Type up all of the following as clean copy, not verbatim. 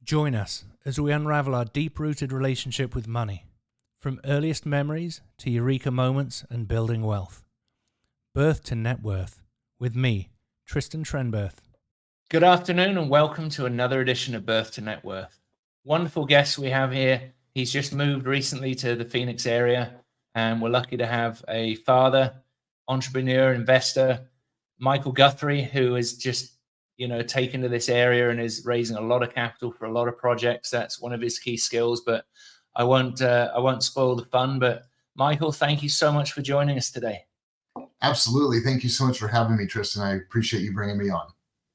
Join us as we unravel our deep-rooted relationship with money, from earliest memories to eureka moments and building wealth. Birth to net worth, with me, Tristan Trenberth. Good afternoon and welcome to another edition of Birth to Net Worth. Wonderful guest we have here. He's just moved recently to the Phoenix area, and we're lucky to have a father, entrepreneur, investor, Michael Guthrie, who is just taken to this area and is raising a lot of capital for a lot of projects. That's one of his key skills, but I won't spoil the fun. But Michael, thank you so much for joining us today. Absolutely. Thank you so much for having me, Tristan. I appreciate you bringing me on.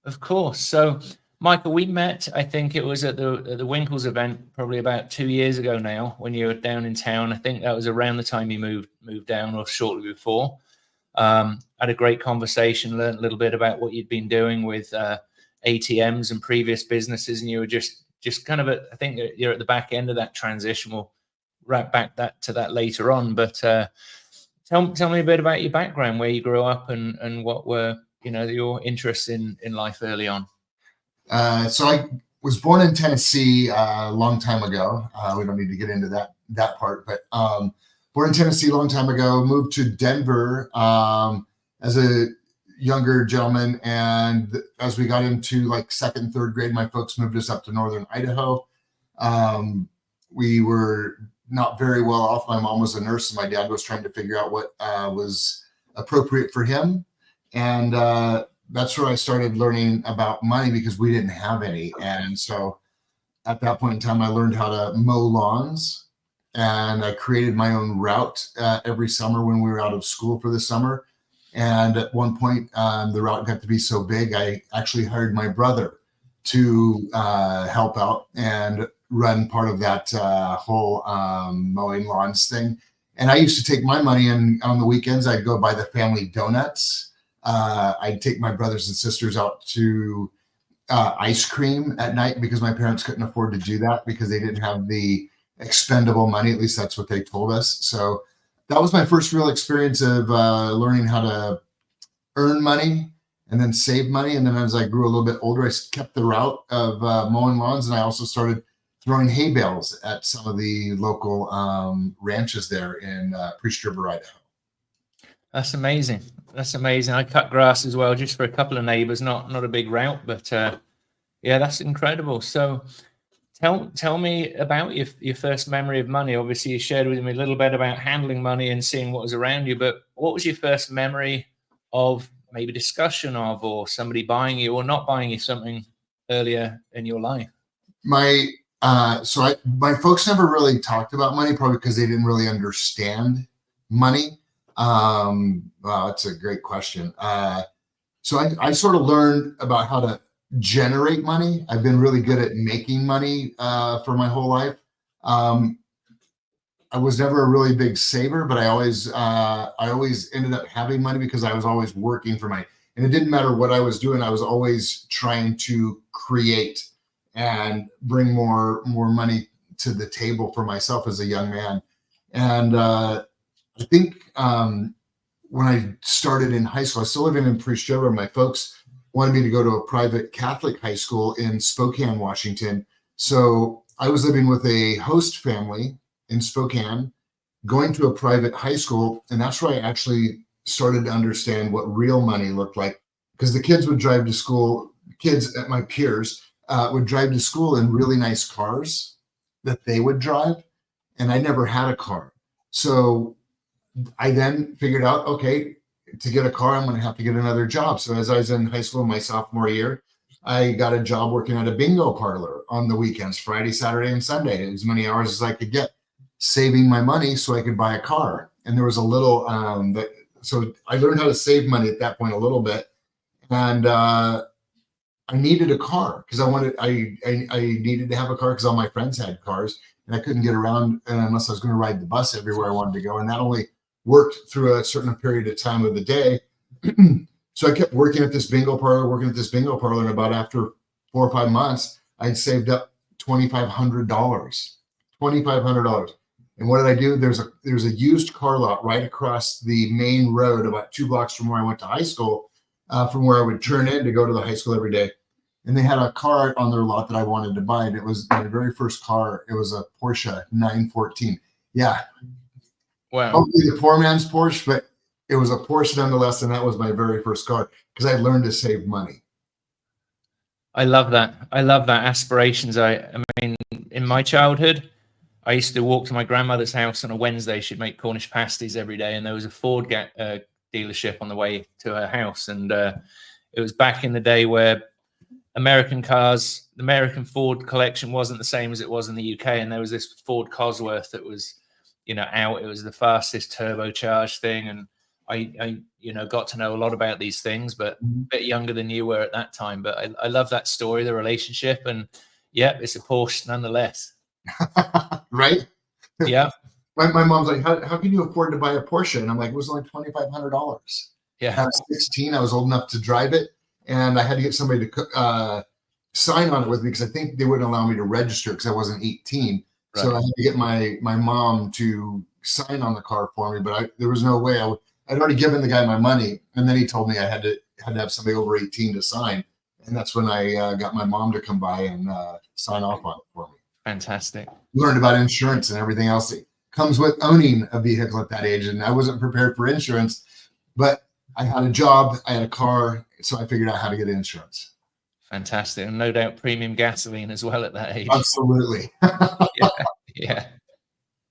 Of course. So, Michael, we met, I think it was at the Winkles event probably about 2 years ago now, when you were down in town. I think that was around the time you moved down or shortly before. Had a great conversation, learned a little bit about what you'd been doing with ATMs and previous businesses, and you were just kind of I think you're at the back end of that transition. We'll wrap back to that later on, but tell me a bit about your background, where you grew up, and what were your interests in life early on. So I was born in Tennessee a long time ago. We don't need to get into that part, but born in Tennessee a long time ago, moved to Denver as a younger gentleman. And as we got into like second, third grade, my folks moved us up to northern Idaho. We were not very well off. My mom was a nurse and my dad was trying to figure out what was appropriate for him. And that's where I started learning about money, because we didn't have any. And so at that point in time, I learned how to mow lawns. And I created my own route every summer when we were out of school for the summer. And at one point, the route got to be so big, I actually hired my brother to help out and run part of that whole mowing lawns thing. And I used to take my money, and on the weekends, I'd go buy the family donuts. I'd take my brothers and sisters out to ice cream at night, because my parents couldn't afford to do that because they didn't have the expendable money. At least that's what they told us. So that was my first real experience of learning how to earn money and then save money. And then as I grew a little bit older, I kept the route of mowing lawns, and I also started throwing hay bales at some of the local ranches there in Priest River, Idaho. That's amazing. That's amazing. I cut grass as well, just for a couple of neighbors, not a big route, but yeah, that's incredible. So tell me about your first memory of money. Obviously, you shared with me a little bit about handling money and seeing what was around you, but what was your first memory of, maybe discussion of, or somebody buying you or not buying you something earlier in your life? My folks never really talked about money, probably because they didn't really understand money. Wow, that's a great question. So I sort of learned about how to generate money. I've been really good at making money for my whole life. I was never a really big saver, but I always ended up having money because I was always working for and it didn't matter what I was doing. I was always trying to create and bring more money to the table for myself as a young man. And I think when I started in high school, I was still living in Priest River. My folks wanted me to go to a private Catholic high school in Spokane, Washington. So I was living with a host family in Spokane, going to a private high school. And that's where I actually started to understand what real money looked like, because the kids would drive to school, my peers would drive to school in really nice cars that they would drive. And I never had a car. So I then figured out, okay, to get a car, I'm going to have to get another job. So as I was in high school, my sophomore year, I got a job working at a bingo parlor on the weekends, Friday, Saturday, and Sunday, as many hours as I could get, saving my money so I could buy a car. And there was a little, so I learned how to save money at that point a little bit. And I needed a car because I needed to have a car because all my friends had cars, and I couldn't get around unless I was going to ride the bus everywhere I wanted to go. And that only worked through a certain period of time of the day. So I kept working at this bingo parlor, and about after 4 or 5 months, I'd saved up $2,500. And what did I do? There's a used car lot right across the main road, about 2 blocks from where I went to high school, from where I would turn in to go to the high school every day. and they had a car on their lot that I wanted to buy. And it was my very first car. It was a Porsche 914. Yeah. Wow. Probably the poor man's Porsche, but it was a Porsche nonetheless. And that was my very first car because I learned to save money. I love that. I love that aspirations. I mean, in my childhood, I used to walk to my grandmother's house on a Wednesday. She'd make Cornish pasties every day, and there was a Ford dealership on the way to her house. And it was back in the day where American cars, the American Ford collection wasn't the same as it was in the UK. And there was this Ford Cosworth that was, out. It was the fastest turbocharged thing. And I got to know a lot about these things, but a bit younger than you were at that time. But I love that story, the relationship, and yeah, it's a Porsche nonetheless. Right? Yeah. My mom's like, how can you afford to buy a Porsche? And I'm like, it was only $2,500. Yeah. I was 16. I was old enough to drive it, and I had to get somebody to sign on it with me because I think they wouldn't allow me to register because I wasn't 18. Right. So I had to get my mom to sign on the car for me, but there was no way. I'd already given the guy my money, and then he told me I had to have somebody over 18 to sign, and that's when I got my mom to come by and sign off on it for me. Fantastic. Learned about insurance and everything else that comes with owning a vehicle at that age, and I wasn't prepared for insurance, but I had a job, I had a car, so I figured out how to get insurance. Fantastic, and no doubt premium gasoline as well at that age. Absolutely.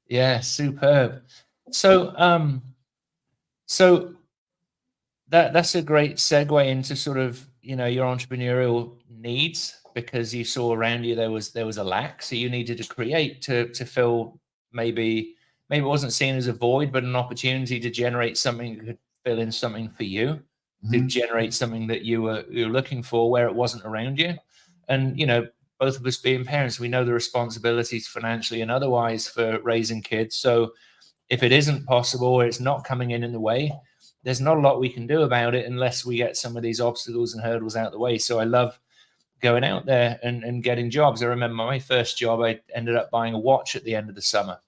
Yeah, superb. So, so that's a great segue into sort of your entrepreneurial needs, because you saw around you there was a lack, so you needed to create to fill maybe it wasn't seen as a void, but an opportunity to generate something that could fill in something for you, to generate something that you were looking for where it wasn't around you. And both of us being parents, we know the responsibilities financially and otherwise for raising kids. So if it isn't possible or it's not coming in the way, there's not a lot we can do about it unless we get some of these obstacles and hurdles out of the way. So I love going out there and getting jobs. I remember my first job, I ended up buying a watch at the end of the summer.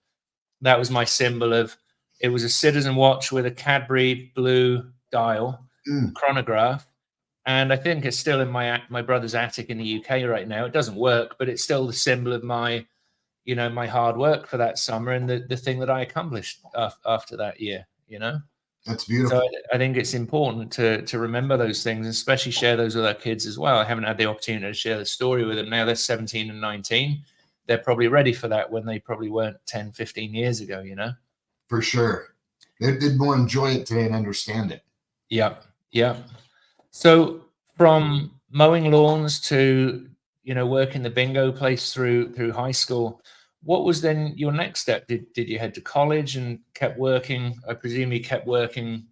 That was my symbol of, it was a Citizen watch with a Cadbury blue dial, chronograph. And I think it's still in my brother's attic in the UK right now. It doesn't work, but it's still the symbol of my, my hard work for that summer and the thing that I accomplished after that year, That's beautiful. So I think it's important to remember those things, and especially share those with our kids as well. I haven't had the opportunity to share the story with them. Now they're 17 and 19. They're probably ready for that when they probably weren't 10, 15 years ago, For sure. They'd more enjoy it today and understand it. Yeah. So from mowing lawns to, working the bingo place through high school, what was then your next step? Did you head to college and kept working? I presume you kept working,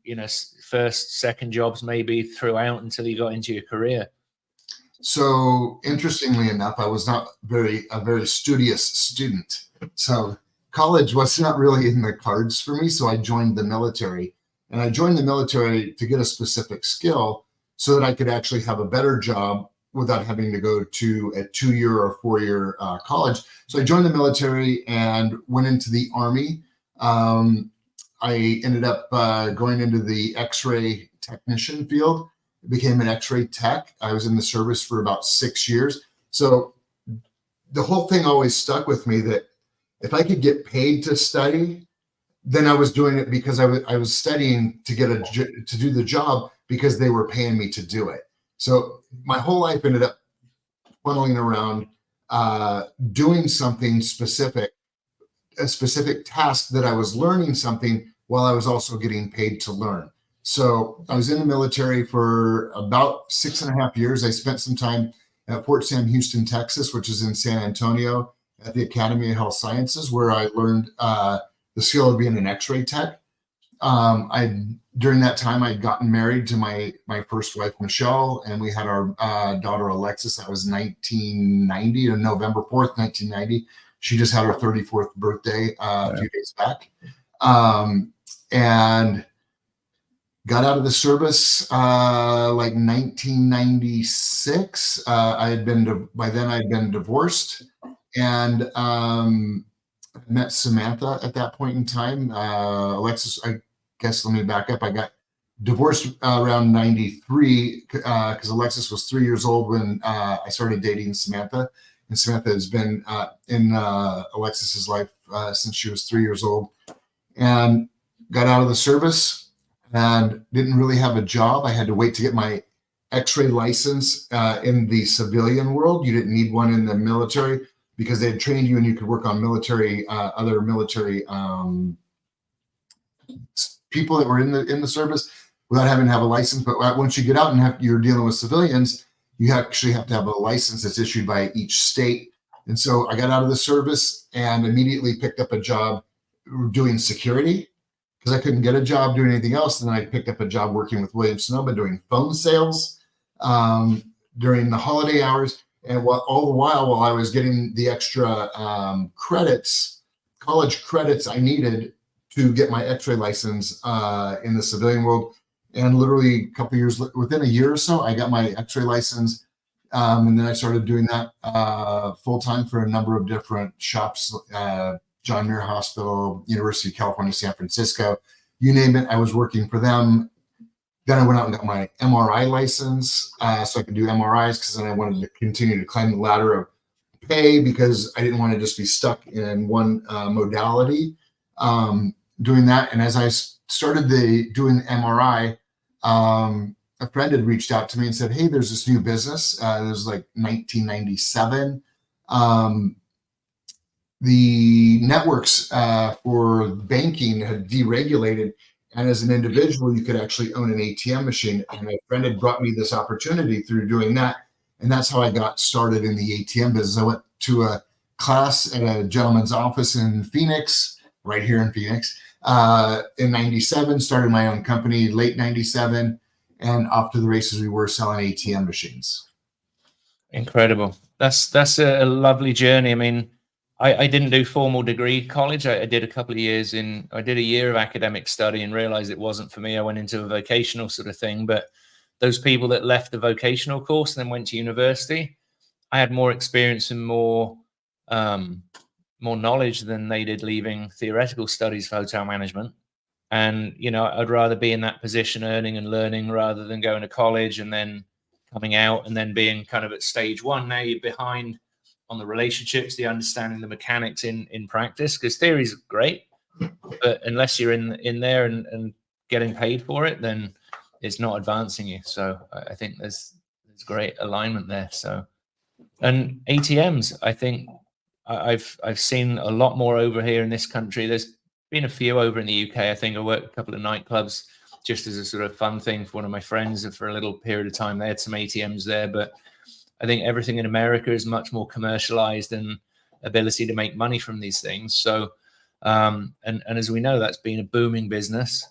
first, second jobs maybe throughout until you got into your career. So interestingly enough, I was not a very studious student. So college was not really in the cards for me. So I joined the military, and I joined the military to get a specific skill so that I could actually have a better job without having to go to a 2-year or 4-year college. So I joined the military and went into the Army. I ended up going into the X-ray technician field, became an X-ray tech. I was in the service for about 6 years. So the whole thing always stuck with me that if I could get paid to study, then I was doing it because I was studying to do the job because they were paying me to do it. So my whole life ended up funneling around doing something specific, a specific task that I was learning something while I was also getting paid to learn. So I was in the military for about 6.5 years. I spent some time at Fort Sam Houston, Texas, which is in San Antonio, at the Academy of Health Sciences, where I learned the skill of being an X-ray tech. During that time, I'd gotten married to my first wife, Michelle, and we had our daughter, Alexis. That was 1990, on November 4th, 1990. She just had her 34th birthday a few days back. And got out of the service like 1996. By then I'd been divorced, and met Samantha at that point in time. Alexis, I guess, let me back up. I got divorced around 93 because Alexis was 3 years old when I started dating Samantha. And Samantha has been in Alexis's life since she was 3 years old, and got out of the service and didn't really have a job. I had to wait to get my X-ray license in the civilian world. You didn't need one in the military because they had trained you and you could work on military, other military people that were in the service without having to have a license. But once you get out and you're dealing with civilians, you actually have to have a license that's issued by each state. And so I got out of the service and immediately picked up a job doing security because I couldn't get a job doing anything else. And then I picked up a job working with Williams-Sonoma doing phone sales during the holiday hours. And all the while I was getting the extra credits, college credits I needed to get my X-ray license in the civilian world. And literally a couple of years, within a year or so, I got my X-ray license. And then I started doing that full-time for a number of different shops, John Muir Hospital, University of California, San Francisco, you name it, I was working for them. Then I went out and got my MRI license so I could do MRIs, because then I wanted to continue to climb the ladder of pay because I didn't want to just be stuck in one modality doing that. And as I started doing MRI, a friend had reached out to me and said, hey, there's this new business. It was like 1997. The networks for banking had deregulated. And as an individual, you could actually own an ATM machine. And my friend had brought me this opportunity through doing that. And that's how I got started in the ATM business. I went to a class at a gentleman's office in Phoenix, right here in Phoenix, in 97, started my own company, late 97. And off to the races we were, selling ATM machines. Incredible. That's a lovely journey. I mean, I didn't do formal degree college. I did a couple of years I did a year of academic study and realized it wasn't for me. I went into a vocational sort of thing. But those people that left the vocational course and then went to university, I had more experience and more knowledge than they did leaving theoretical studies for hotel management. And, I'd rather be in that position earning and learning rather than going to college and then coming out and then being kind of at stage one. Now you're behind on the relationships, the understanding the mechanics in practice, because theory is great, but unless you're in there and getting paid for it, then it's not advancing you. So I think there's great alignment there. So, and ATMs, I think I've seen a lot more over here in this country. There's been a few over in the UK. I think I worked a couple of nightclubs just as a sort of fun thing for one of my friends, and for a little period of time they had some ATMs there. But I think everything in America is much more commercialized and ability to make money from these things. So, and as we know, that's been a booming business.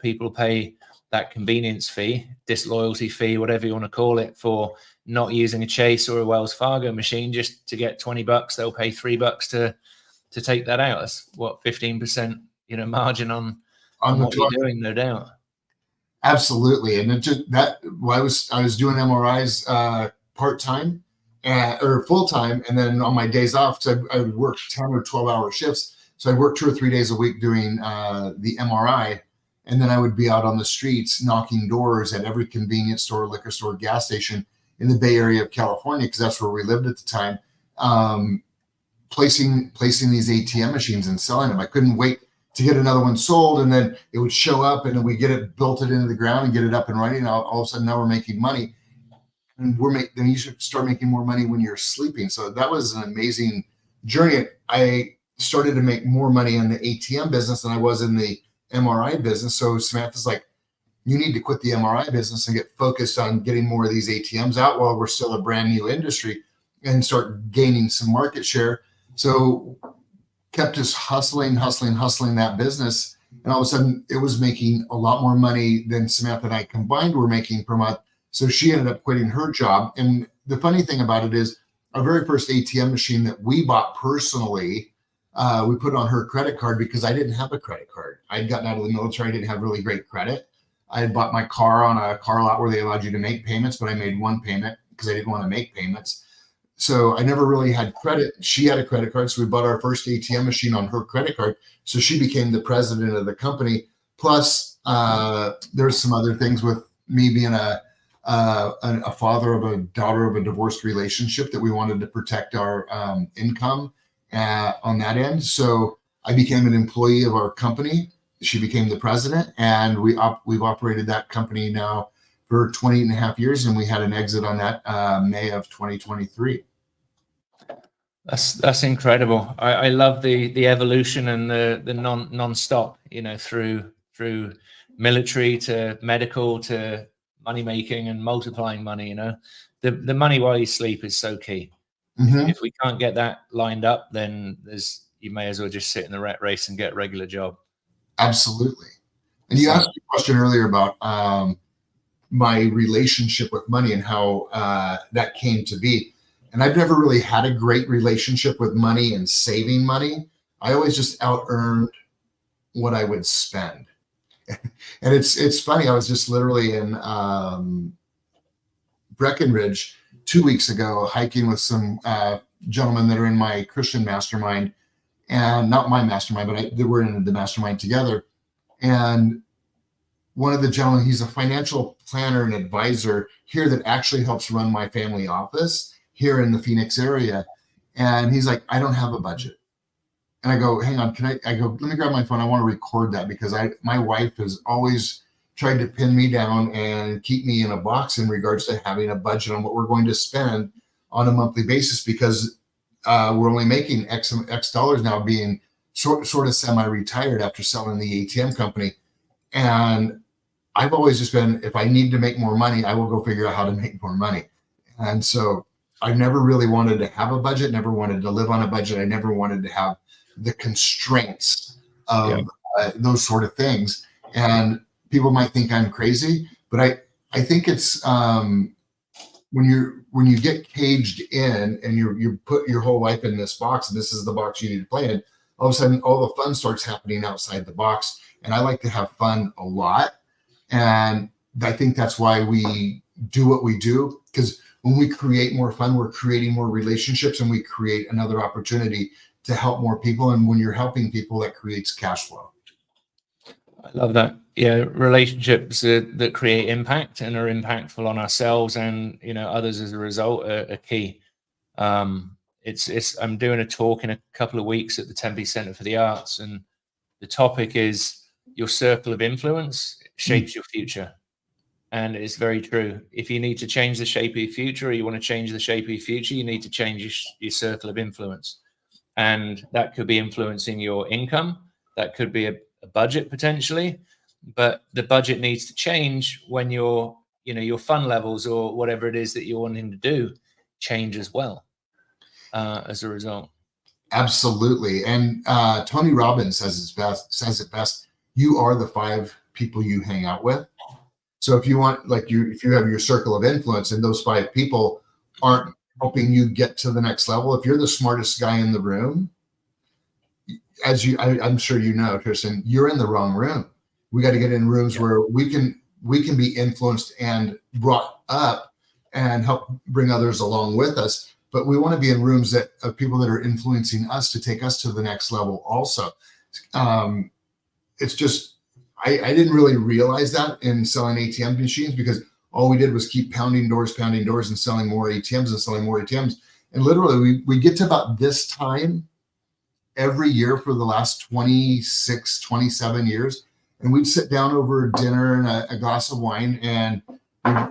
People pay that convenience fee, disloyalty fee, whatever you want to call it, for not using a Chase or a Wells Fargo machine. Just to get $20, they'll pay $3 to take that out. That's what, 15%, margin on what you're doing, no doubt. Absolutely. And it just I was doing MRIs part-time or full-time, and then on my days off, so I would work 10 or 12-hour shifts. So I'd work 2 or 3 days a week doing the MRI, and then I would be out on the streets knocking doors at every convenience store, liquor store, gas station in the Bay Area of California, because that's where we lived at the time, placing these ATM machines and selling them. I couldn't wait to get another one sold, and then it would show up, and then we get it bolted into the ground and get it up and running. All of a sudden, now we're making money. And then you should start making more money when you're sleeping. So that was an amazing journey. I started to make more money in the ATM business than I was in the MRI business. So Samantha's like, you need to quit the MRI business and get focused on getting more of these ATMs out while we're still a brand new industry, and start gaining some market share. So kept us hustling that business. And all of a sudden it was making a lot more money than Samantha and I combined were making per month. So she ended up quitting her job. And the funny thing about it is, our very first ATM machine that we bought personally, we put on her credit card because I didn't have a credit card. I'd gotten out of the military. I didn't have really great credit. I had bought my car on a car lot where they allowed you to make payments, but I made one payment because I didn't want to make payments. So I never really had credit. She had a credit card. So we bought our first ATM machine on her credit card. So she became the president of the company. Plus, There's some other things with me being a father of a daughter of a divorced relationship that we wanted to protect our income on that end. So I became an employee of our company. She became the president, and we've operated that company now for 20 and a half years, and we had an exit on that May of 2023. That's incredible. I love the evolution and the non-stop, through military to medical to money making and multiplying money. The money while you sleep is so key. Mm-hmm. If we can't get that lined up, then you may as well just sit in the rat race and get a regular job. Absolutely. And you asked me a question earlier about my relationship with money and how that came to be. And I've never really had a great relationship with money and saving money. I always just out-earned what I would spend. And it's funny. I was just literally in Breckenridge 2 weeks ago, hiking with some gentlemen that are in my Christian mastermind, and not my mastermind, but they were in the mastermind together. And one of the gentlemen, he's a financial planner and advisor here that actually helps run my family office here in the Phoenix area. And he's like, I don't have a budget. And I go, hang on, I go, let me grab my phone. I want to record that because my wife has always tried to pin me down and keep me in a box in regards to having a budget on what we're going to spend on a monthly basis, because we're only making X dollars now, being sort of semi-retired after selling the ATM company. And I've always just been, if I need to make more money, I will go figure out how to make more money. And so I never really wanted to have a budget, never wanted to live on a budget. I never wanted to have the constraints of those sort of things. And people might think I'm crazy, but I think it's when you get caged in and you put your whole life in this box, and this is the box you need to play in, all of a sudden all the fun starts happening outside the box. And I like to have fun a lot. And I think that's why we do what we do, because when we create more fun, we're creating more relationships, and we create another opportunity to help more people. And when you're helping people, that creates cash flow. I love that. Yeah, relationships that create impact and are impactful on ourselves and others as a result are key. I'm doing a talk in a couple of weeks at the Tempe Center for the Arts, and the topic is your circle of influence shapes your future. And it's very true. If you need to change the shape of your future, or you want to change the shape of your future, you need to change your circle of influence. And that could be influencing your income. That could be a budget potentially, but the budget needs to change when your fun levels or whatever it is that you're wanting to do change as well as a result. Absolutely. And Tony Robbins says it best. You are the 5 people you hang out with. So if you want, if you have your circle of influence and those 5 people aren't helping you get to the next level, if you're the smartest guy in the room, I'm sure Tristan, you're in the wrong room. We got to get in rooms where we can be influenced and brought up and help bring others along with us. But we want to be in rooms of people that are influencing us to take us to the next level also. It's just, I didn't really realize that in selling ATM machines, because all we did was keep pounding doors and selling more ATMs. And literally we get to about this time every year for the last 26, 27 years. And we'd sit down over dinner and a glass of wine, and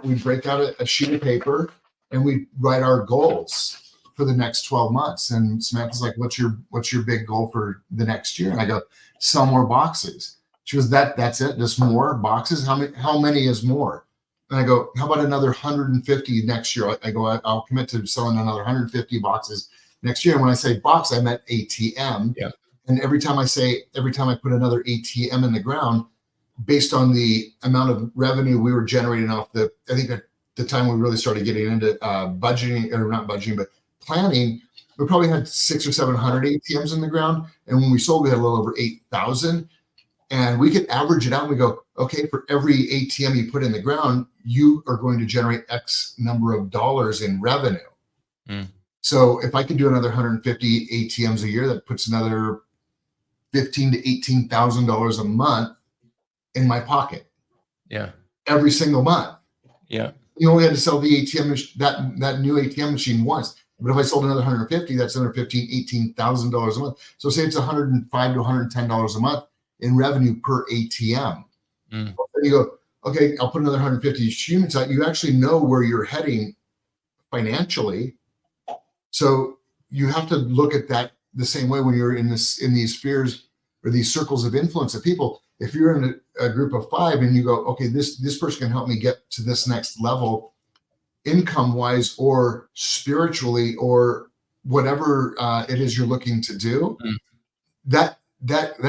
we'd break out a sheet of paper and we'd write our goals for the next 12 months. And Samantha's like, what's your big goal for the next year? And I go, sell more boxes. She goes, that's it? Just more boxes? How many is more? And I go, how about another 150 next year? I go, I'll commit to selling another 150 boxes next year. And when I say box, I meant ATM. Yeah. And every time I put another ATM in the ground, based on the amount of revenue we were generating off I think at the time we really started getting into budgeting, or not budgeting, but planning, we probably had 600 or 700 ATMs in the ground. And when we sold, we had a little over 8,000. And we could average it out. And we go, okay, for every ATM you put in the ground, you are going to generate X number of dollars in revenue. So if I could do another 150 ATMs a year, that puts another $15,000 to $18,000 a month in my pocket. Yeah. Every single month. Yeah. You only had to sell the ATM, that new ATM machine once. But if I sold another 150, that's another $18,000 a month. So say it's $105 to $110 a month in revenue per ATM. Mm. And you go, okay, I'll put another 150 units out. You actually know where you're heading financially. So you have to look at that the same way when you're in these spheres or these circles of influence of people. If you're in a group of 5 and you go, okay, this person can help me get to this next level, income wise or spiritually or whatever it is you're looking to do, that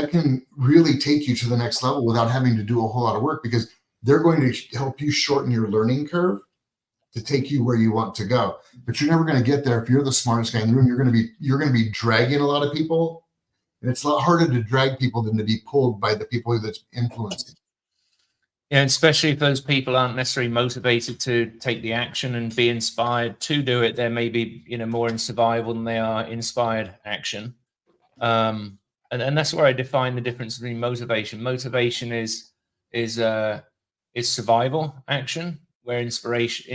can really take you to the next level without having to do a whole lot of work, because they're going to help you shorten your learning curve to take you where you want to go. But you're never going to get there if you're the smartest guy in the room. You're going to be dragging a lot of people, and it's a lot harder to drag people than to be pulled by the people that's influencing. Yeah, especially if those people aren't necessarily motivated to take the action and be inspired to do it. They're maybe, more in survival than they are inspired action. And that's where I define the difference between motivation. Motivation is survival action, where inspiration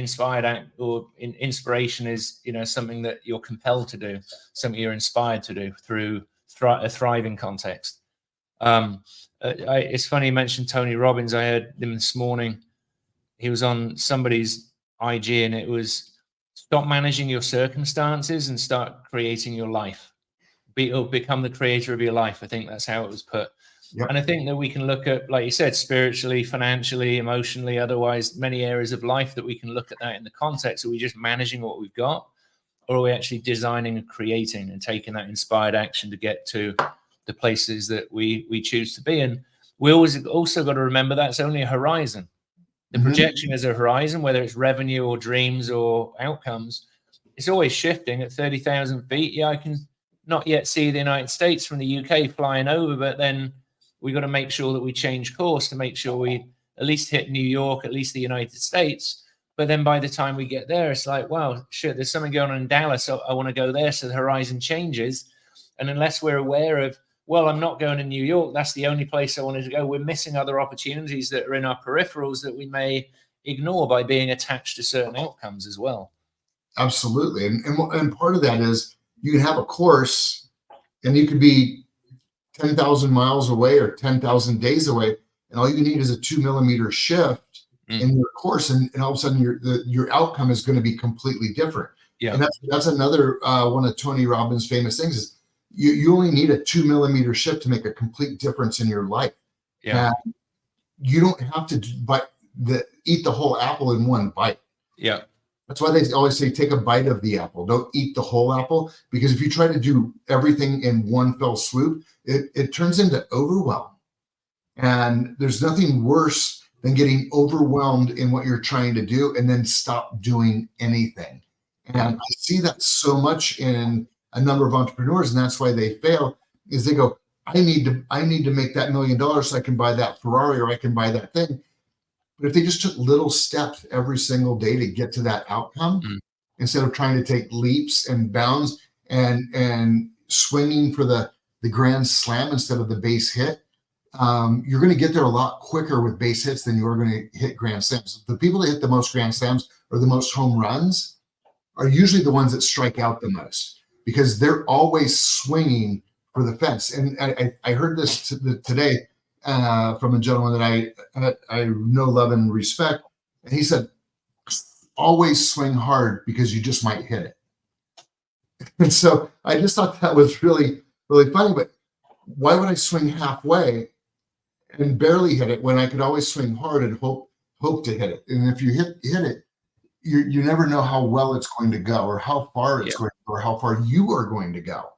is, something that you're compelled to do, something you're inspired to do through a thriving context. It's funny you mentioned Tony Robbins. I heard him this morning. He was on somebody's IG, and it was, stop managing your circumstances and start creating your life. Become the creator of your life. I think that's how it was put. Yep. And I think that we can look at, like you said, spiritually, financially, emotionally, otherwise, many areas of life that we can look at that in the context. Are we just managing what we've got, or are we actually designing and creating and taking that inspired action to get to the places that we choose to be? And we also got to remember that's only a horizon. The projection is a horizon, whether it's revenue or dreams or outcomes. It's always shifting. At 30,000 feet, yeah, I can not yet see the United States from the UK flying over, but then we got to make sure that we change course to make sure we at least hit New York, at least the United States. But then by the time we get there, it's like, wow, shit, there's something going on in Dallas. So I want to go there. So the horizon changes. And unless we're aware of, well, I'm not going to New York, that's the only place I wanted to go, we're missing other opportunities that are in our peripherals that we may ignore by being attached to certain outcomes as well. Absolutely. And part of that is you can have a course and you could be 10,000 miles away or 10,000 days away, and all you need is a 2 millimeter shift in your course, and all of a sudden your outcome is going to be completely different. Yeah. And that's another one of Tony Robbins' famous things is you only need a 2 millimeter shift to make a complete difference in your life. Yeah. And you don't have to eat the whole apple in one bite. Yeah. That's why they always say, take a bite of the apple. Don't eat the whole apple, because if you try to do everything in one fell swoop, it turns into overwhelm. And there's nothing worse than getting overwhelmed in what you're trying to do and then stop doing anything. And I see that so much in a number of entrepreneurs, and that's why they fail, is they go, I need to make that $1 million so I can buy that Ferrari or I can buy that thing. But if they just took little steps every single day to get to that outcome, instead of trying to take leaps and bounds and swinging for the grand slam instead of the base hit, you're going to get there a lot quicker with base hits than you're going to hit grand slams. The people that hit the most grand slams or the most home runs are usually the ones that strike out the most, because they're always swinging for the fence. And I heard this today from a gentleman that I know, love, and respect. And he said, always swing hard because you just might hit it. And so I just thought that was really, really funny. But why would I swing halfway and barely hit it when I could always swing hard and hope to hit it? And if you hit it, you never know how well it's going to go, or how far it's going to go, or how far you are going to go.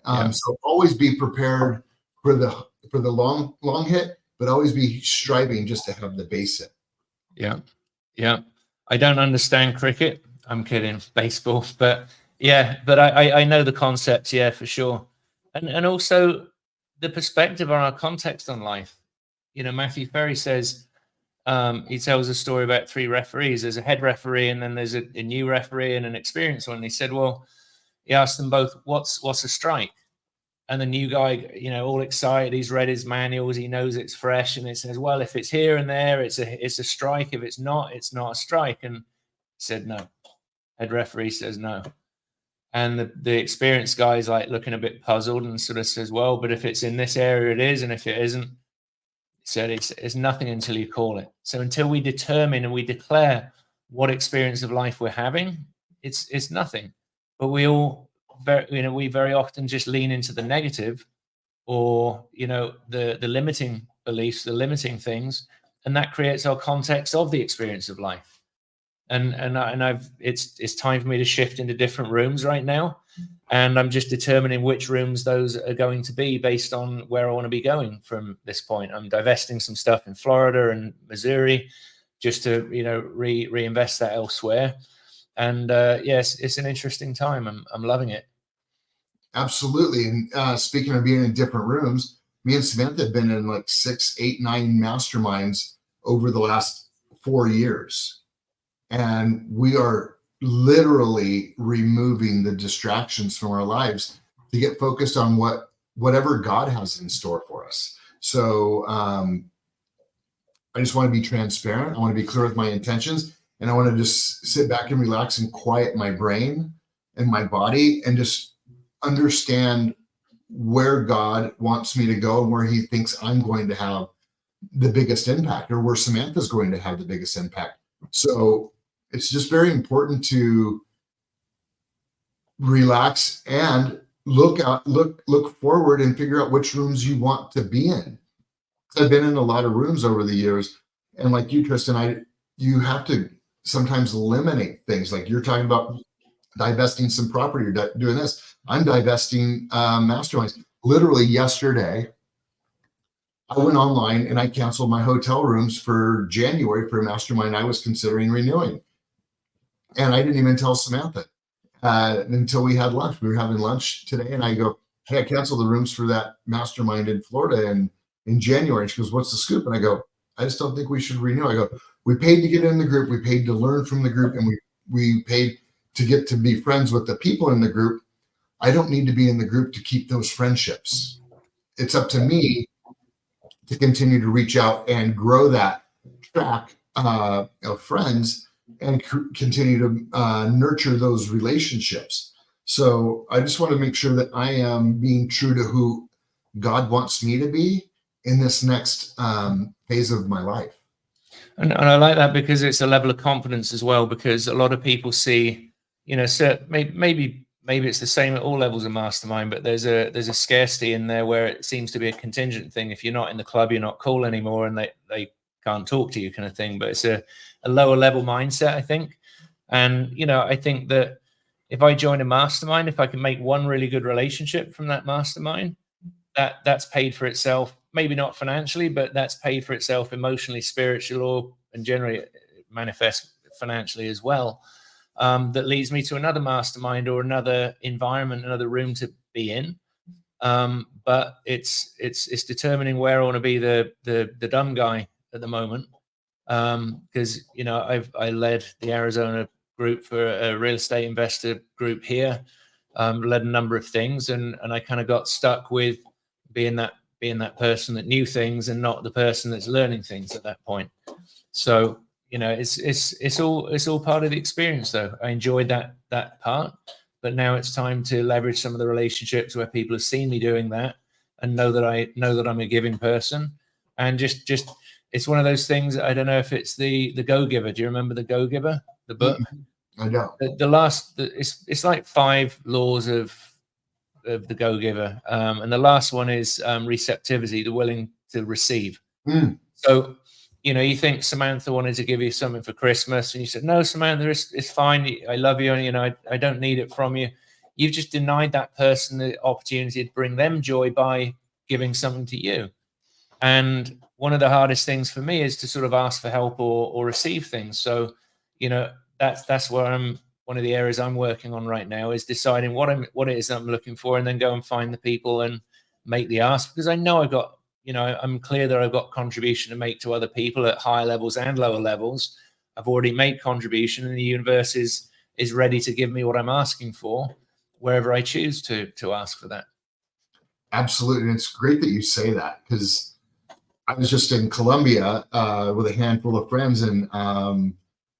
So always be prepared for the long hit, but always be striving just to have the base hit. Yeah. Yeah. I don't understand cricket. I'm kidding. Baseball, but I know the concept. Yeah, for sure. And also the perspective on our context on life. Matthew Ferry says, he tells a story about 3 referees. There's a head referee, and then there's a new referee and an experienced one. And he said, well, he asked them both, what's a strike? And the new guy, you know, all excited, he's read his manuals, he knows it's fresh, and it says, well, if it's here and there, it's a strike. If it's not a strike. And he said no. Head referee says no. And the experienced guy's like looking a bit puzzled and sort of says, well, but if it's in this area, it is, and if it isn't, he said it's nothing until you call it. So until we determine and we declare what experience of life we're having, it's nothing. But we very often just lean into the negative, or, you know, the limiting beliefs, the limiting things, and that creates our context of the experience of life. And it's time for me to shift into different rooms right now, and I'm just determining which rooms those are going to be based on where I want to be going from this point. I'm divesting some stuff in Florida and Missouri just to, you know, reinvest that elsewhere. And yes, it's an interesting time. I'm loving it. Absolutely. And speaking of being in different rooms, me and Samantha have been in like 6, 8, 9 masterminds over the last 4 years. And we are literally removing the distractions from our lives to get focused on whatever God has in store for us. So I just want to be transparent. I want to be clear with my intentions, and I want to just sit back and relax and quiet my brain and my body and just understand where God wants me to go and where he thinks I'm going to have the biggest impact, or where Samantha's going to have the biggest impact. So it's just very important to relax and look forward and figure out which rooms you want to be in. I've been in a lot of rooms over the years, and like you, Tristan, you have to sometimes eliminate things. Like you're talking about divesting some property, or doing this. I'm divesting masterminds. Literally yesterday, I went online and I canceled my hotel rooms for January for a mastermind I was considering renewing. And I didn't even tell Samantha until we had lunch. We were having lunch today, and I go, hey, I canceled the rooms for that mastermind in Florida in January. And she goes, what's the scoop? And I go, I just don't think we should renew. I go, we paid to get in the group. We paid to learn from the group, and we paid to get to be friends with the people in the group. I don't need to be in the group to keep those friendships. It's up to me to continue to reach out and grow that track of friends, and continue to nurture those relationships. So I just want to make sure that I am being true to who God wants me to be in this next phase of my life. And I like that, because it's a level of confidence as well, because a lot of people see, you know, maybe it's the same at all levels of mastermind, but there's a scarcity in there where it seems to be a contingent thing. If you're not in the club, you're not cool anymore, and they can't talk to you, kind of thing. But it's a lower level mindset, I think. And, you know, I think that if I join a mastermind, if I can make one really good relationship from that mastermind, that's paid for itself. Maybe not financially, but that's paid for itself emotionally, spiritually, and generally manifest financially as well. That leads me to another mastermind or another environment, another room to be in. But it's determining where I want to be the dumb guy at the moment. Because, you know, I led the Arizona group for a real estate investor group here, led a number of things, and I kind of got stuck with being that person that knew things and not the person that's learning things at that point. So, you know, it's all part of the experience, though. I enjoyed that part, but now it's time to leverage some of the relationships where people have seen me doing that and know that I'm a giving person. And just it's one of those things. I don't know if it's the Go Giver. Do you remember the Go Giver, the book? I don't. It's like 5 laws of the Go Giver, and the last one is receptivity, the willing to receive. So, you know, you think Samantha wanted to give you something for Christmas, and you said, no, Samantha, it's fine. I love you, and, you know, I don't need it from you. You've just denied that person the opportunity to bring them joy by giving something to you. And one of the hardest things for me is to sort of ask for help or receive things. So, you know, that's where one of the areas I'm working on right now is deciding what it is I'm looking for, and then go and find the people and make the ask, because I know I'm clear that I've got contribution to make to other people at higher levels and lower levels. I've already made contribution, and the universe is ready to give me what I'm asking for wherever I choose to ask for that. Absolutely. And it's great that you say that, because I was just in Colombia with a handful of friends, and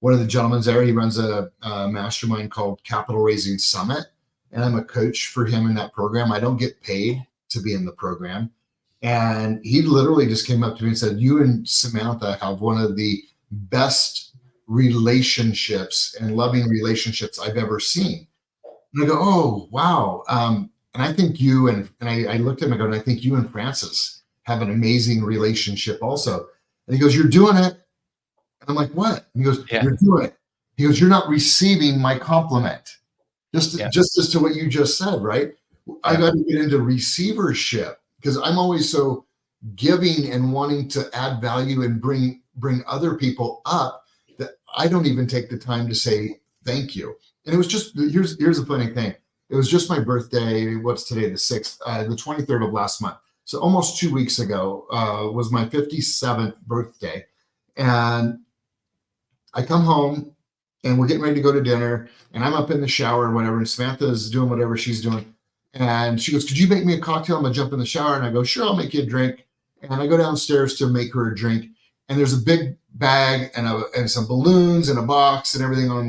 one of the gentlemen there, he runs a mastermind called Capital Raising Summit, and I'm a coach for him in that program. I don't get paid to be in the program. And he literally just came up to me and said, "You and Samantha have one of the best relationships and loving relationships I've ever seen." And I go, "Oh, wow." And I think you and I looked at him and I go, "And I think you and Francis have an amazing relationship also." And he goes, "You're doing it." And I'm like, "What?" And he goes, Yeah. "You're doing it." He goes, "You're not receiving my compliment." Just Yeah. just as to what you just said, right? I got to get into receivership, because I'm always so giving and wanting to add value and bring other people up, that I don't even take the time to say thank you. And it was just, here's a funny thing. It was just my birthday. What's today? The 6th, the 23rd of last month. So almost 2 weeks ago was my 57th birthday. And I come home and we're getting ready to go to dinner, and I'm up in the shower or whatever, and Samantha's doing whatever she's doing. And she goes, "Could you make me a cocktail? I'm gonna jump in the shower." And I go, "Sure, I'll make you a drink." And I go downstairs to make her a drink. And there's a big bag and some balloons and a box and everything on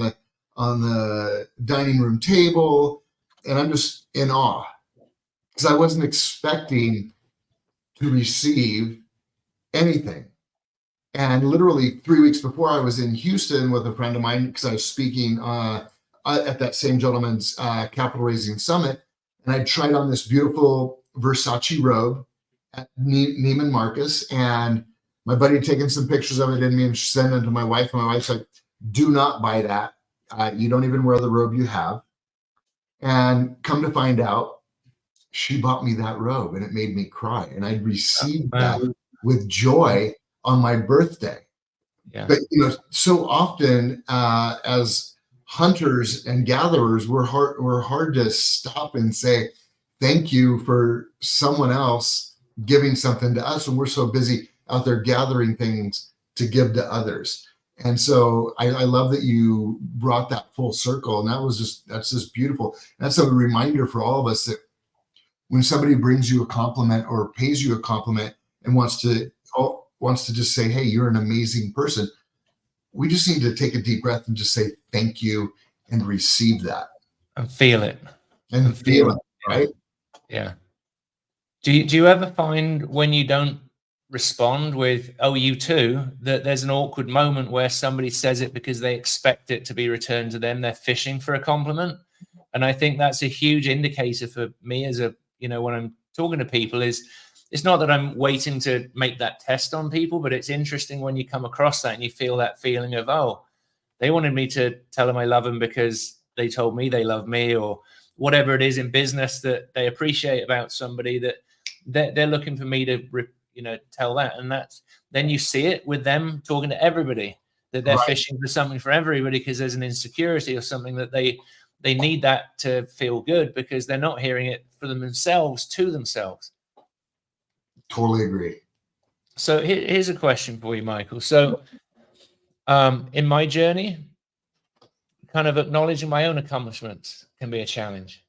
the dining room table. And I'm just in awe, because I wasn't expecting to receive anything. And literally 3 weeks before, I was in Houston with a friend of mine, because I was speaking at that same gentleman's capital raising summit. And I tried on this beautiful Versace robe at Neiman Marcus. And my buddy had taken some pictures of it in me and sent them to my wife. And my wife's like, "Do not buy that. You don't even wear the robe you have." And come to find out, she bought me that robe, and it made me cry. And I received that with joy on my birthday. Yeah. But so often as hunters and gatherers, we're hard to stop and say thank you for someone else giving something to us, and we're so busy out there gathering things to give to others. And so I love that you brought that full circle, and that's just beautiful. That's a reminder for all of us that when somebody brings you a compliment or pays you a compliment and wants to just say, "Hey, you're an amazing person," we just need to take a deep breath and just say thank you and receive that And feel it. and feel it, right? Yeah. Do you ever find when you don't respond with, "Oh, you too," that there's an awkward moment where somebody says it because they expect it to be returned to them? They're fishing for a compliment. And I think that's a huge indicator for me as when I'm talking to people, is it's not that I'm waiting to make that test on people, but it's interesting when you come across that and you feel that feeling of, oh, they wanted me to tell them I love them because they told me they love me, or whatever it is in business that they appreciate about somebody, that they're looking for me to tell that. And then you see it with them talking to everybody, that they're fishing for something for everybody, because there's an insecurity or something that they need that to feel good, because they're not hearing it for themselves, to themselves. Totally agree. So here's a question for you, Michael. So in my journey, kind of acknowledging my own accomplishments can be a challenge.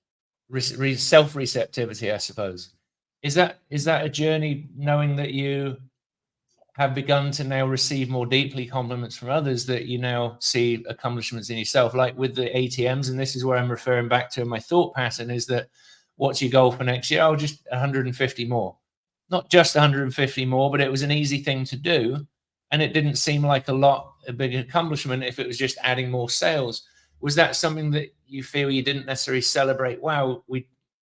Self-receptivity, I suppose. Is that a journey, knowing that you have begun to now receive more deeply compliments from others, that you now see accomplishments in yourself, like with the ATMs? And this is where I'm referring back to my thought pattern, is that what's your goal for next year? Oh, just 150 more. Not just 150 more, but it was an easy thing to do. And it didn't seem like a big accomplishment if it was just adding more sales. Was that something that you feel you didn't necessarily celebrate? Wow,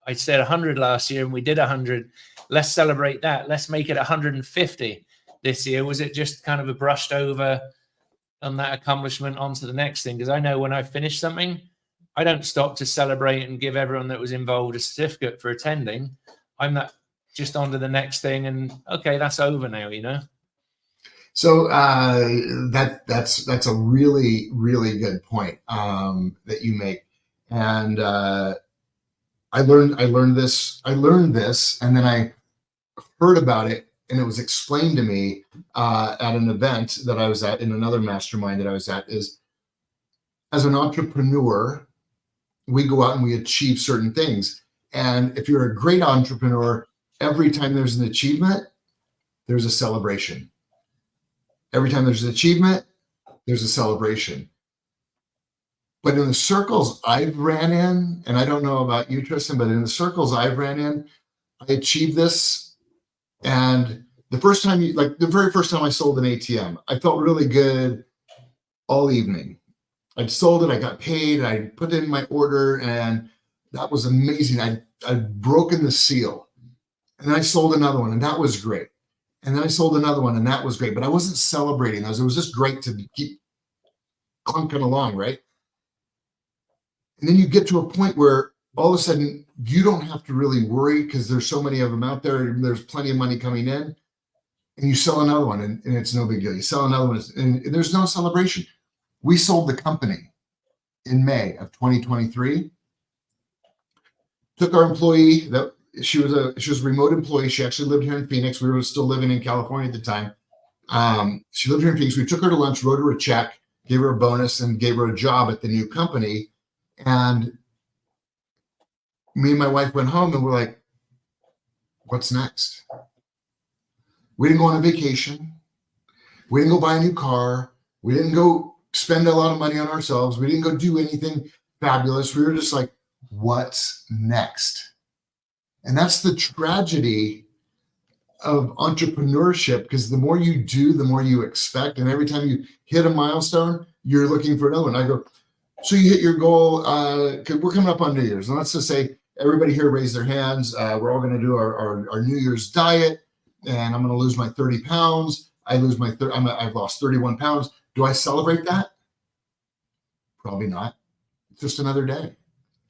I said 100 last year and we did 100. Let's celebrate that. Let's make it 150 this year. Was it just kind of a brushed over on that accomplishment onto the next thing? Because I know when I finish something, I don't stop to celebrate and give everyone that was involved a certificate for attending. I'm not just on to the next thing, and okay, that's over now, So that's a really, really good point that you make. And I learned this, and then I heard about it, and it was explained to me at an event that I was at, in another mastermind that I was at, is as an entrepreneur, we go out and we achieve certain things. And if you're a great entrepreneur, every time there's an achievement, there's a celebration. Every time there's an achievement, there's a celebration. But in the circles I've ran in, and I don't know about you, Tristan, but in the circles I've ran in, I achieved this. And the very first time I sold an ATM, I felt really good all evening. I'd sold it, I got paid, I put in my order, and that was amazing. I'd broken the seal. And then I sold another one, and that was great. And then I sold another one, and that was great. But I wasn't celebrating those. It was just great to keep clunking along, right? And then you get to a point where all of a sudden you don't have to really worry because there's so many of them out there, and there's plenty of money coming in. And you sell another one, and it's no big deal. You sell another one, and there's no celebration. We sold the company in May of 2023. Took our employee that she was a remote employee. She actually lived here in Phoenix. We were still living in California at the time. She lived here in Phoenix. We took her to lunch, wrote her a check, gave her a bonus, and gave her a job at the new company. And me and my wife went home, and we're like, what's next? We didn't go on a vacation. We didn't go buy a new car. We didn't go spend a lot of money on ourselves. We didn't go do anything fabulous. We were just like, what's next? And that's the tragedy of entrepreneurship, because the more you do, the more you expect. And every time you hit a milestone, you're looking for another one. I go, so you hit your goal, because we're coming up on New Year's. And let's just say everybody here raise their hands. We're all going to do our New Year's diet, and I'm going to lose my 30 pounds. I've lost 31 pounds. Do I celebrate that? Probably not. It's just another day.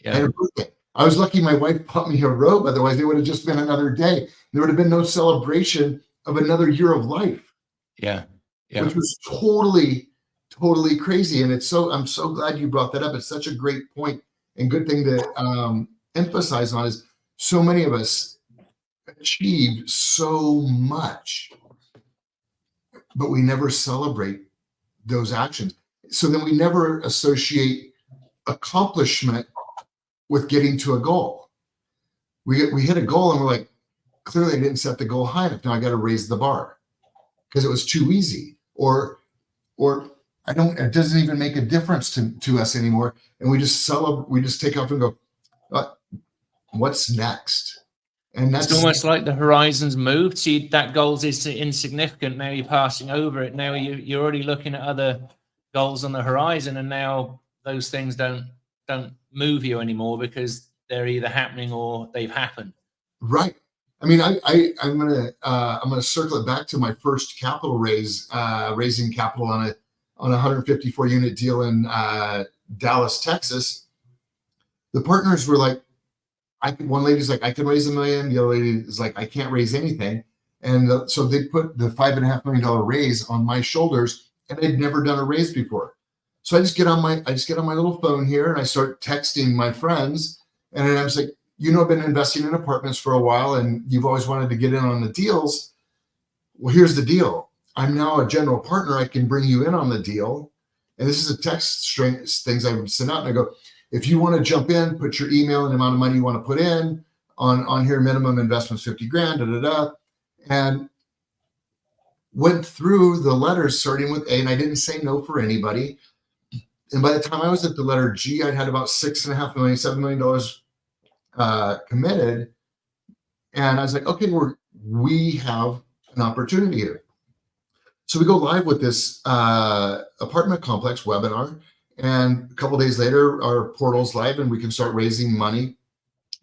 Yeah. I had a birthday. I was lucky my wife bought me a robe. Otherwise, it would have just been another day. There would have been no celebration of another year of life. Yeah. Which was totally, totally crazy. And I'm so glad you brought that up. It's such a great point and good thing to emphasize on is so many of us achieved so much, but we never celebrate those actions. So then we never associate accomplishment with getting to a goal. We hit a goal and we're like, clearly I didn't set the goal high enough. Now I got to raise the bar because it was too easy, or it doesn't even make a difference to us anymore. And we just take off and go, what's next? And that's it's almost like the horizons moved. See, that goal is insignificant. Now you're passing over it. Now you're already looking at other goals on the horizon, and now those things don't move you anymore because they're either happening or they've happened. Right. I mean, I'm gonna circle it back to my first capital raise, raising capital on a 154 unit deal in Dallas, Texas. The partners were like, one lady's like, I can raise $1 million. The other lady is like, I can't raise anything. And so they put the $5.5 million raise on my shoulders, and I'd never done a raise before. So I just get on my little phone here and I start texting my friends. And then I was like, I've been investing in apartments for a while and you've always wanted to get in on the deals. Well, here's the deal. I'm now a general partner. I can bring you in on the deal. And this is a text string things I would send out. And I go, if you want to jump in, put your email and the amount of money you want to put in on here, minimum investments, 50 grand, And went through the letters starting with A, and I didn't say no for anybody. And by the time I was at the letter G, I'd had about $6.5 million, $7 million committed. And I was like, okay, we have an opportunity here. So we go live with this apartment complex webinar. And a couple of days later, our portal's live and we can start raising money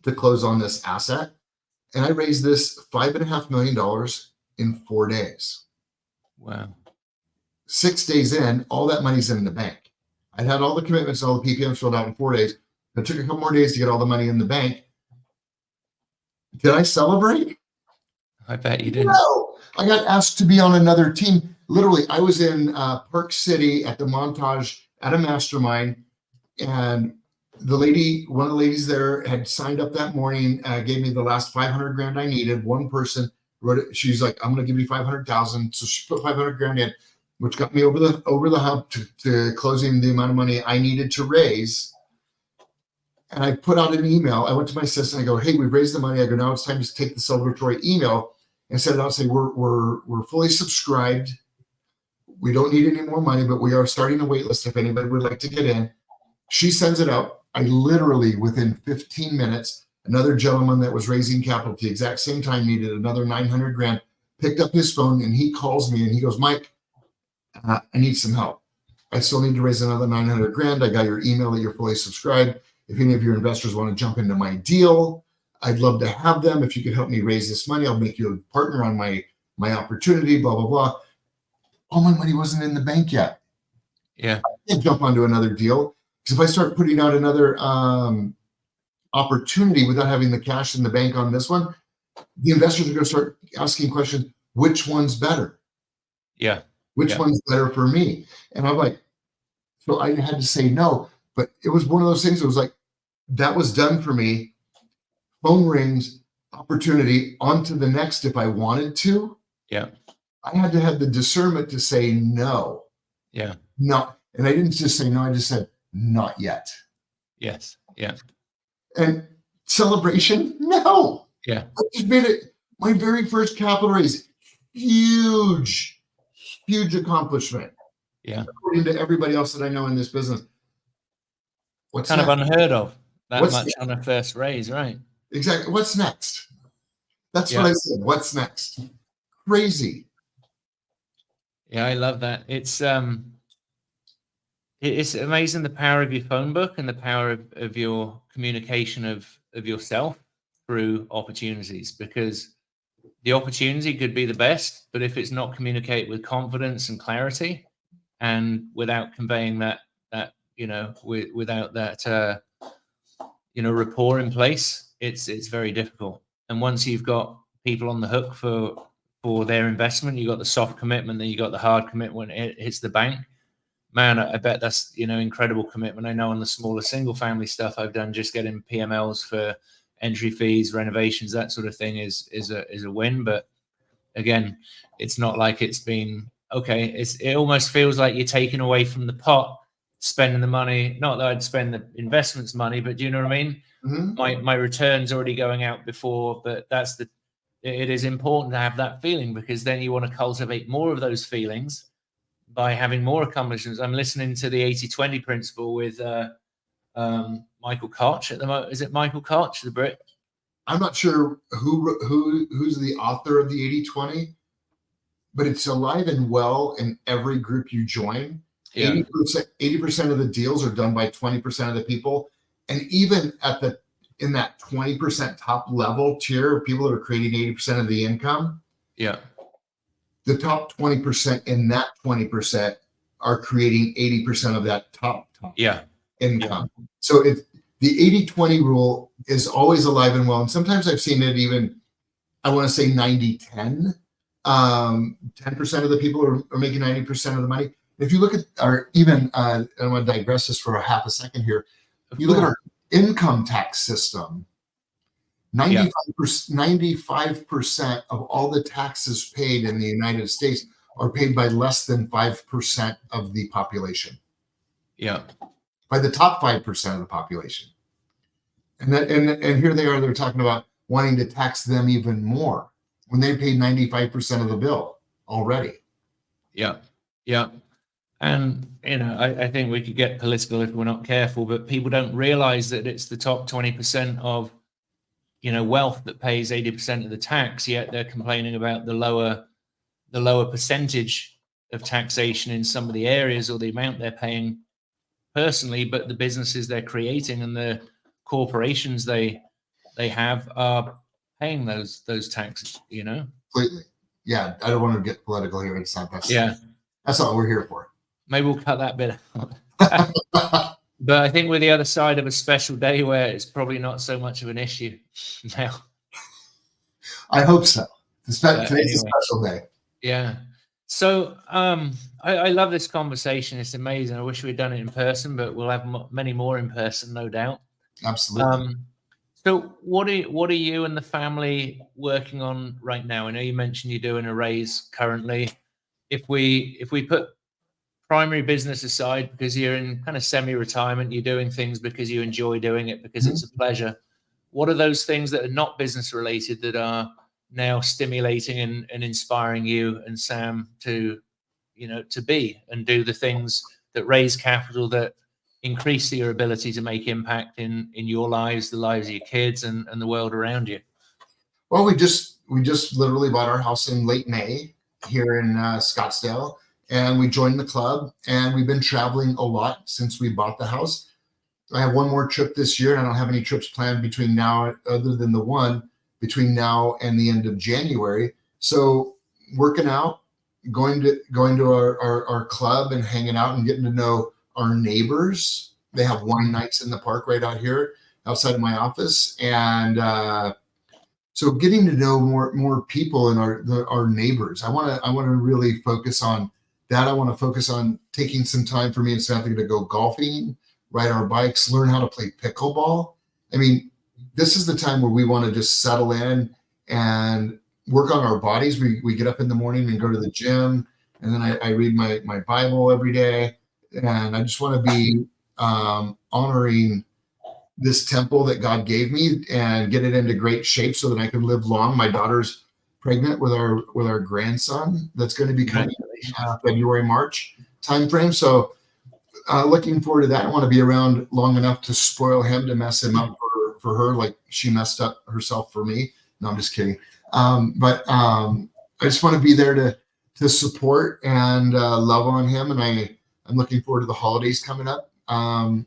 to close on this asset. And I raised this $5.5 million in 4 days. Wow. 6 days in, all that money's in the bank. I'd had all the commitments, all the PPMs filled out in 4 days. It took a couple more days to get all the money in the bank. Did I celebrate? I bet you didn't. No. I got asked to be on another team. Literally, I was in Park City at the Montage at a mastermind, and one of the ladies there had signed up that morning, gave me the last 500 grand I needed. One person wrote it. She's like, I'm going to give you 500,000. So she put 500 grand in, which got me over the hump to closing the amount of money I needed to raise. And I put out an email. I went to my assistant. I go, hey, we've raised the money. I go, now it's time to take the celebratory email and send it out and say, we're fully subscribed. We don't need any more money, but we are starting a wait list if anybody would like to get in. She sends it out. I literally, within 15 minutes, another gentleman that was raising capital at the exact same time needed another 900 grand, picked up his phone and he calls me and he goes, Mike, I need some help. I still need to raise another 900 grand. I got your email that you're fully subscribed. If any of your investors want to jump into my deal, I'd love to have them. If you could help me raise this money, I'll make you a partner on my opportunity, blah, blah, blah. All my money wasn't in the bank yet. Yeah. I can't jump onto another deal. Because if I start putting out another opportunity without having the cash in the bank on this one, the investors are going to start asking questions, which one's better? Yeah. Which one's better for me? And I'm like, so I had to say no. But it was one of those things that was like, that was done for me. Phone rings, opportunity, on to the next if I wanted to. Yeah. I had to have the discernment to say no. Yeah. No. And I didn't just say no, I just said, not yet. Yes. Yeah. And celebration? No. Yeah. I just made it my very first capital raise. Huge accomplishment. Yeah. According to everybody else that I know in this business. What's kind next? of unheard of that What's much next? on a first raise, right? Exactly. What's next? That's Yeah. what I said. What's next? Crazy. Yeah, I love that. It's amazing the power of your phone book and the power of your communication of yourself through opportunities, because the opportunity could be the best, but if it's not communicated with confidence and clarity and without conveying that without that rapport in place, it's very difficult. And once you've got people on the hook for their investment, you got the soft commitment, then you got the hard commitment when it hits the bank. Man, I bet that's incredible commitment. I know on the smaller single family stuff I've done, just getting PMLs for entry fees, renovations, that sort of thing is a win. But again, it's not like it's been okay. It almost feels like you're taking away from the pot, spending the money. Not that I'd spend the investments money, but do you know what I mean? Mm-hmm. My return's already going out before, but it is important to have that feeling, because then you want to cultivate more of those feelings by having more accomplishments. I'm listening to the 80-20 principle with Michael Koch at the moment. Is it Michael Koch, the Brit? I'm not sure who's the author of the 80-20, but it's alive and well in every group you join. Yeah. 80% of the deals are done by 20% of the people. And even in that 20% top level tier of people that are creating 80% of the income, yeah, the top 20% in that 20% are creating 80% of that top income. Yeah. So the 80-20 rule is always alive and well. And sometimes I've seen it even, I want to say 90-10. 10% of the people are making 90% of the money. If you look at our I'm going to digress this for a half a second here. If you look at our income tax system, 95% of all the taxes paid in the United States are paid by less than 5% of the population. Yeah. By the top 5% of the population. And here they are, they're talking about wanting to tax them even more when they paid 95% of the bill already. Yeah. Yeah. And, I think we could get political if we're not careful, but people don't realize that it's the top 20% of, wealth that pays 80% of the tax, yet they're complaining about the lower percentage of taxation in some of the areas, or the amount they're paying personally, but the businesses they're creating and the corporations they have are paying those taxes, Completely. Yeah, I don't want to get political here. It's not that's what we're here for. Maybe we'll cut that bit out. But I think we're the other side of a special day where it's probably not so much of an issue now. I hope so. Today's a special day. Yeah. So I love this conversation. It's amazing. I wish we'd done it in person, but we'll have many more in person, no doubt. Absolutely. So what are you and the family working on right now? I know you mentioned you're doing a raise currently. If we put primary business aside, because you're in kind of semi-retirement, you're doing things because you enjoy doing it, because it's a pleasure. What are those things that are not business related that are now stimulating and inspiring you and Sam to, to be and do the things that raise capital, that increase your ability to make impact in your lives, the lives of your kids, and the world around you? Well, we just literally bought our house in late May here in Scottsdale, and we joined the club, and we've been traveling a lot since we bought the house. I have one more trip this year, and I don't have any trips planned between now, other than the one between now and the end of January. So working out, going to our club and hanging out and getting to know our neighbors. They have wine nights in the park right out here outside of my office. And so getting to know more people and our neighbors. I want to really focus on that. I want to focus on taking some time for me and Samantha to go golfing, ride our bikes, learn how to play pickleball. I mean, this is the time where we want to just settle in and work on our bodies. We get up in the morning and go to the gym, and then I read my Bible every day. And I just want to be honoring this temple that God gave me and get it into great shape so that I can live long. My daughter's pregnant with our grandson that's going to be coming February, March timeframe. So looking forward to that. I want to be around long enough to spoil him, to mess him up for her, like she messed up herself for me. No, I'm just kidding. But I just want to be there to support and love on him. And I'm looking forward to the holidays coming up, and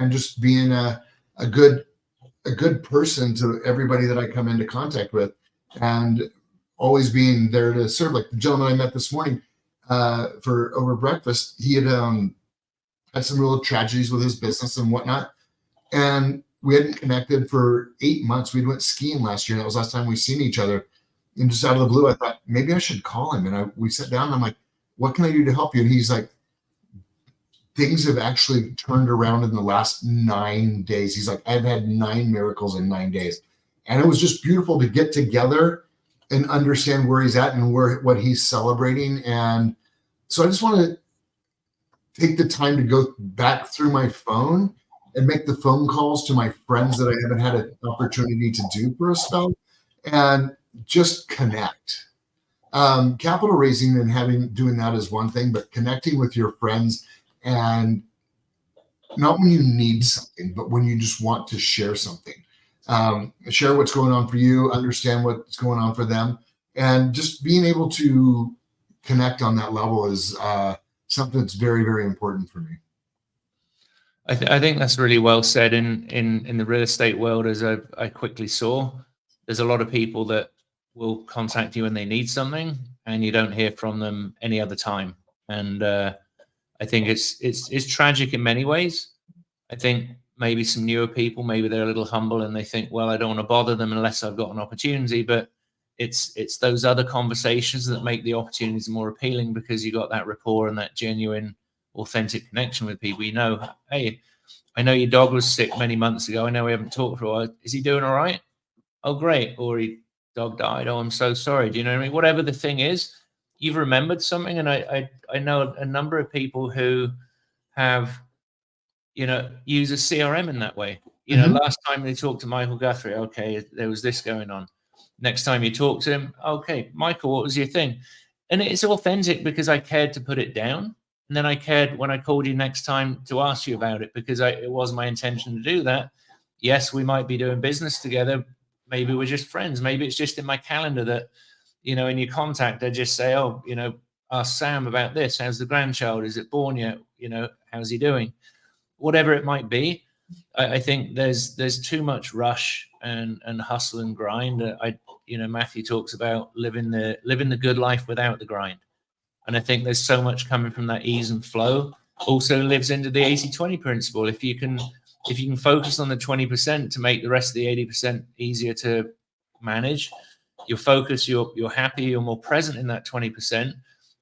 just being a good person to everybody that I come into contact with, and always being there to serve. Like the gentleman I met this morning for over breakfast, he had some real tragedies with his business and whatnot, and we hadn't connected for 8 months. We went skiing last year. That was the last time we seen each other. And just out of the blue, I thought maybe I should call him. And we sat down and I'm like, what can I do to help you? And he's like, things have actually turned around in the last 9 days. He's like, I've had 9 miracles in 9 days. And it was just beautiful to get together and understand where he's at and what he's celebrating. And so I just want to take the time to go back through my phone and make the phone calls to my friends that I haven't had an opportunity to do for a spell, and just connect. Capital raising and doing that is one thing, but connecting with your friends, and not when you need something, but when you just want to share something. Share what's going on for you, understand what's going on for them, and just being able to connect on that level is something that's very, very important for me. I think that's really well said. In the real estate world, as I quickly saw, there's a lot of people that will contact you when they need something, and you don't hear from them any other time. And I think it's tragic in many ways. I think maybe some newer people, maybe they're a little humble and they think, well, I don't want to bother them unless I've got an opportunity. But it's those other conversations that make the opportunities more appealing, because you got that rapport and that genuine, authentic connection with people. Hey, I know your dog was sick many months ago. I know we haven't talked for a while. Is he doing all right? Oh, great. Or dog died. Oh, I'm so sorry. Do you know what I mean? Whatever the thing is, you've remembered something. And I know a number of people who have, use a CRM in that way. Last time they talked to Michael Guthrie, okay, there was this going on. Next time you talk to him, okay, Michael, what was your thing? And it's authentic because I cared to put it down. And then I cared when I called you next time to ask you about it, because it was my intention to do that. Yes, we might be doing business together. Maybe we're just friends. Maybe it's just in my calendar that, in your contact, I just say, oh, ask Sam about this. How's the grandchild? Is it born yet? How's he doing? Whatever it might be. I think there's too much rush and hustle and grind. Matthew talks about living the good life without the grind. And I think there's so much coming from that ease and flow. Also lives into the 80-20 principle. If you can focus on the 20% to make the rest of the 80% easier to manage, you're focused, you're happy, you're more present in that 20%.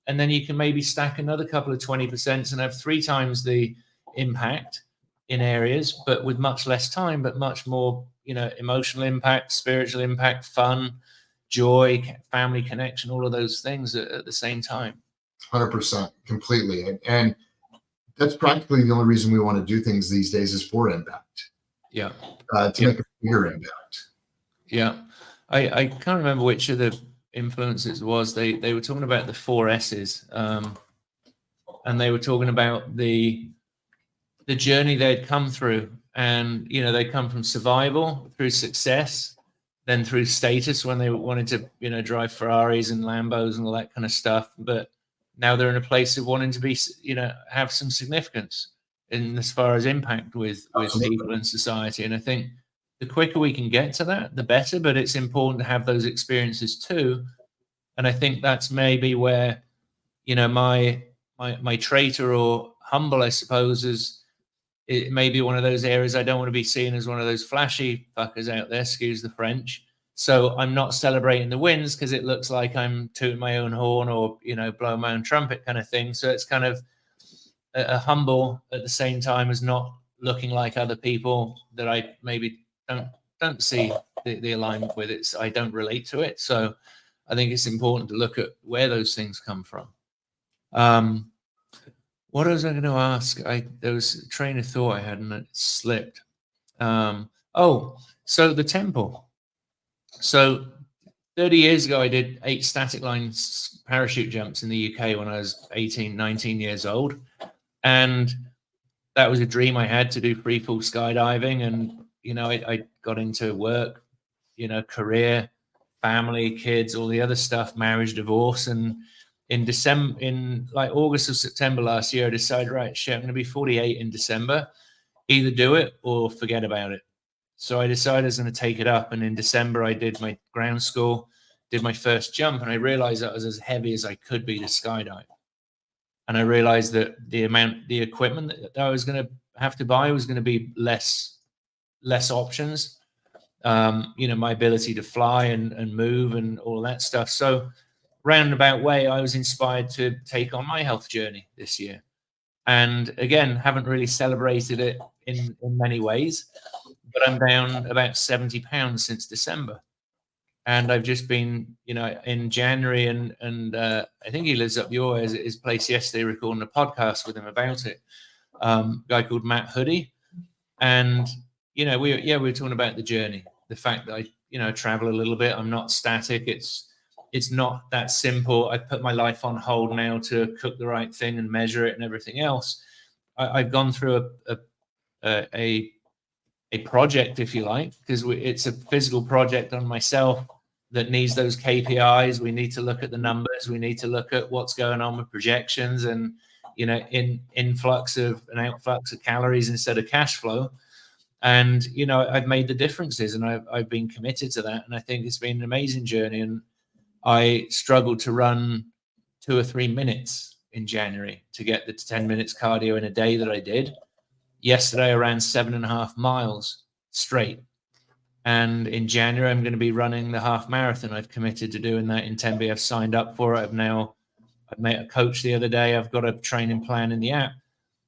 And then you can maybe stack another couple of 20% and have 3 times the impact in areas, but with much less time, but much more, emotional impact, spiritual impact, fun, joy, family connection, all of those things at the same time. 100%, completely. And that's practically the only reason we want to do things these days is for impact. Yeah. To make a bigger impact. Yeah. I can't remember which of the influences it was. They were talking about the 4 S's. And they were talking about the journey they'd come through. And, they come from survival through success, then through status when they wanted to, drive Ferraris and Lambos and all that kind of stuff. But now they're in a place of wanting to be, have some significance in as far as impact with people and society. And I think the quicker we can get to that, the better. But it's important to have those experiences too. And I think that's maybe where, my traitor or humble, I suppose, is it may be one of those areas I don't want to be seen as one of those flashy fuckers out there, excuse the French. So I'm not celebrating the wins because it looks like I'm tooting my own horn or, blowing my own trumpet kind of thing. So it's kind of a humble at the same time as not looking like other people that I maybe don't see the alignment with it. I don't relate to it. So I think it's important to look at where those things come from. What was I going to ask? There was a train of thought I had and it slipped. So the temple. So 30 years ago, I did 8 static line parachute jumps in the UK when I was 18, 19 years old. And that was a dream I had to do free fall skydiving. And, I got into work, career, family, kids, all the other stuff, marriage, divorce. And in August or September last year, I decided, right, shit, I'm going to be 48 in December. Either do it or forget about it. So I decided I was going to take it up. And in December, I did my ground school, did my first jump, and I realized that I was as heavy as I could be to skydive. And I realized that the equipment that I was going to have to buy was going to be less options. My ability to fly and move and all of that stuff. So roundabout way, I was inspired to take on my health journey this year. And again, haven't really celebrated it in many ways, but I'm down about 70 pounds since December. And I've just been, in January and I think he lives up his place yesterday, recording a podcast with him about it. Guy called Matt Hoodie. And, we were talking about the journey, the fact that I, travel a little bit. I'm not static. It's not that simple. I put my life on hold now to cook the right thing and measure it and everything else. I've gone through a project, if you like, because it's a physical project on myself that needs those KPIs. We need to look at the numbers. We need to look at what's going on with projections and, influx of an outflux of calories instead of cash flow. And, I've made the differences and I've been committed to that. And I think it's been an amazing journey. And I struggled to run 2 or 3 minutes in January to get the 10 minutes cardio in a day that I did. Yesterday, I ran 7.5 miles straight. And in January, I'm going to be running the half marathon. I've committed to doing that in Tempe. I've signed up for it. I've met a coach the other day. I've got a training plan in the app.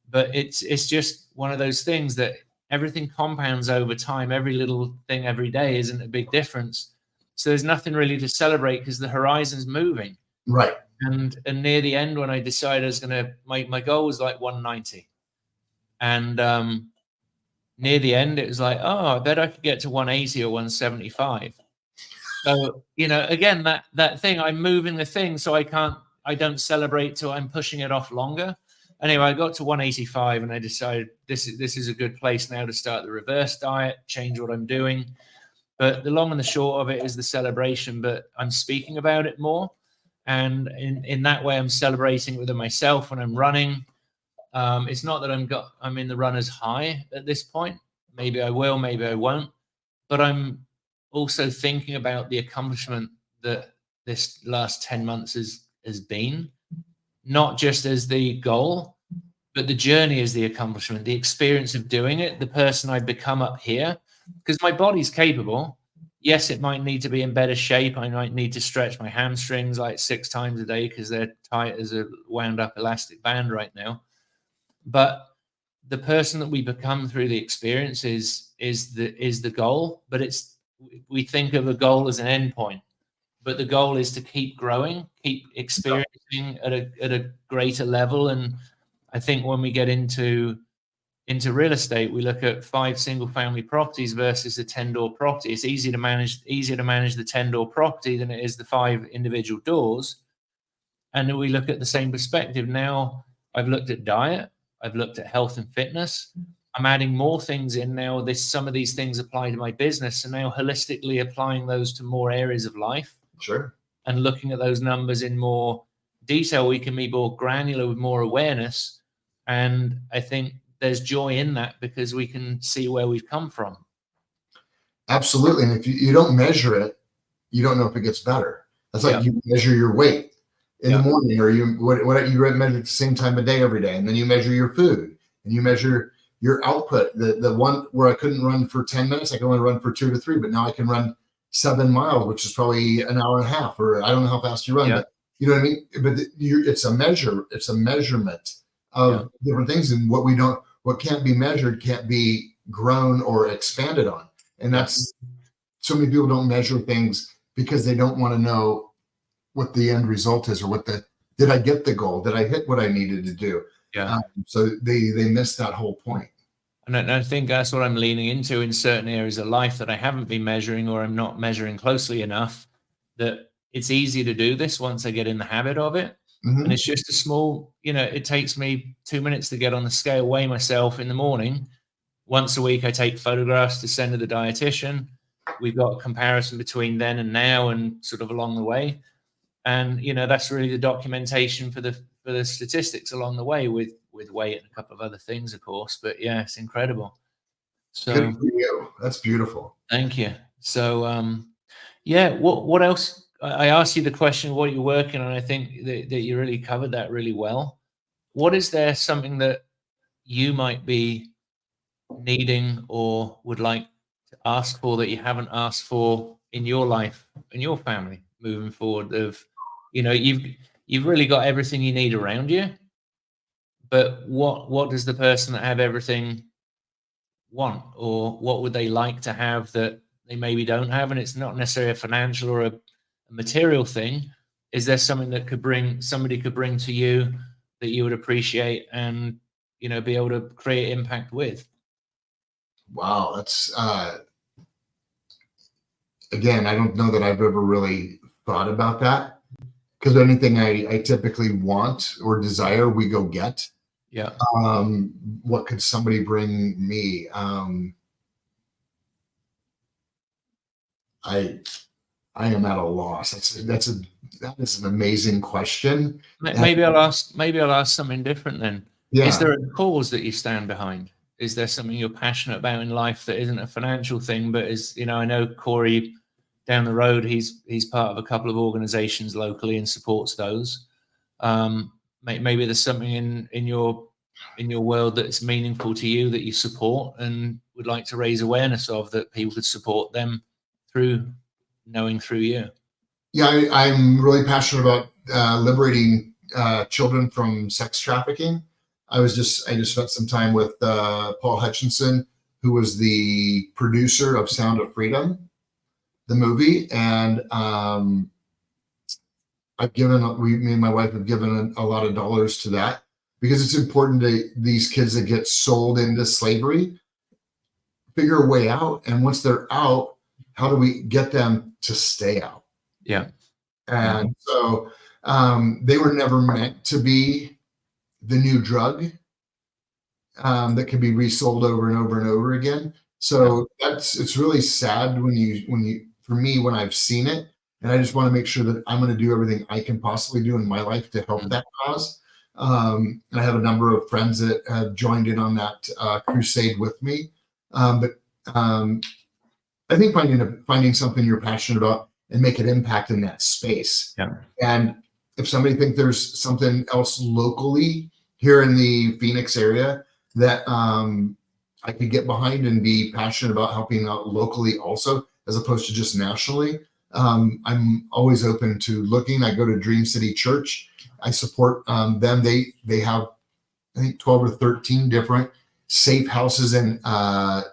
But it's just one of those things that everything compounds over time. Every little thing every day isn't a big difference. So there's nothing really to celebrate because the horizon's moving. Right. And near the end, when I decided I was going to, my goal was like 190. And near the end, it was like, I bet I could get to 180 or 175. So, again, that thing, I'm moving the thing so I don't celebrate till I'm pushing it off longer. Anyway, I got to 185 and I decided this is a good place now to start the reverse diet, change what I'm doing. But the long and the short of it is the celebration, but I'm speaking about it more. And in that way, I'm celebrating with myself when I'm running. It's not that I'm in the runner's high at this point. Maybe I will, maybe I won't. But I'm also thinking about the accomplishment that this last 10 months has been, not just as the goal, but the journey is the accomplishment, the experience of doing it, the person I've become up here. Because my body's capable. Yes, it might need to be in better shape. I might need to stretch my hamstrings like 6 times a day because they're tight as a wound up elastic band right now. But the person that we become through the experience is the goal. But we think of a goal as an end point. but the goal is to keep growing, keep experiencing at a greater level. And I think when we get into real estate, we look at 5 single family properties versus a 10-door property. It's easier to manage the 10-door property than it is the 5 individual doors. And then we look at the same perspective. Now I've looked at diet, I've looked at health and fitness. I'm adding more things in now. Some of these things apply to my business, and now holistically applying those to more areas of life. Sure. And looking at those numbers in more detail, we can be more granular with more awareness. And I think there's joy in that because we can see where we've come from. Absolutely. And if you don't measure it, you don't know if it gets better. That's like you measure your weight in the morning, or you measure at the same time of day every day. And then you measure your food and you measure your output. The one where I couldn't run for 10 minutes, I can only run for 2 to 3, but now I can run 7 miles, which is probably an hour and a half, or I don't know how fast you run, but you know what I mean? But it's a measurement of different things, and what can't be measured can't be grown or expanded on. And that's, so many people don't measure things because they don't want to know what the end result is, or did I get the goal? Did I hit what I needed to do? So they miss that whole point. And I think that's what I'm leaning into in certain areas of life that I haven't been measuring, or I'm not measuring closely enough, that it's easy to do this once I get in the habit of it. And it's just a small, it takes me 2 minutes to get on the scale, weigh myself in the morning. Once a week, I take photographs to send to the dietitian. We've got a comparison between then and now and sort of along the way. And, that's really the documentation for the statistics along the way with weight and a couple of other things, of course. But yeah, it's incredible. So good for you. That's beautiful. Thank you. So, what else? I asked you the question, what you're working on. I think that you really covered that really well. What is there something that you might be needing or would like to ask for that you haven't asked for in your life and your family moving forward? You've really got everything you need around you, but what does the person that have everything want, or what would they like to have that they maybe don't have? And it's not necessarily a financial or a material thing. Is there something that somebody could bring to you that you would appreciate and be able to create impact with? Wow, that's again, I don't know that I've ever really thought about that, because anything I typically want or desire, we go get. What could somebody bring me? I am at a loss. That is an amazing question. Maybe I'll ask something different then. Yeah. Is there a cause that you stand behind? Is there something you're passionate about in life that isn't a financial thing, but is, I know Corey down the road, he's part of a couple of organizations locally and supports those. Maybe there's something in your world that's meaningful to you that you support and would like to raise awareness of, that people could support them through you. Yeah, I'm really passionate about liberating children from sex trafficking. I just spent some time with Paul Hutchinson, who was the producer of Sound of Freedom, the movie, and me and my wife have given a lot of dollars to that, because it's important to these kids that get sold into slavery figure a way out, and once they're out, how do we get them to stay out? And so they were never meant to be the new drug that can be resold over and over and over again. So it's really sad when I've seen it, and I just want to make sure that I'm going to do everything I can possibly do in my life to help that cause. And I have a number of friends that have joined in on that crusade with me. But I think finding something you're passionate about and make an impact in that space. And if somebody thinks there's something else locally here in the Phoenix area that I could get behind and be passionate about helping out locally also, as opposed to just nationally, I'm always open to looking. I go to Dream City Church. I support them. They have, I think, 12 or 13 different safe houses and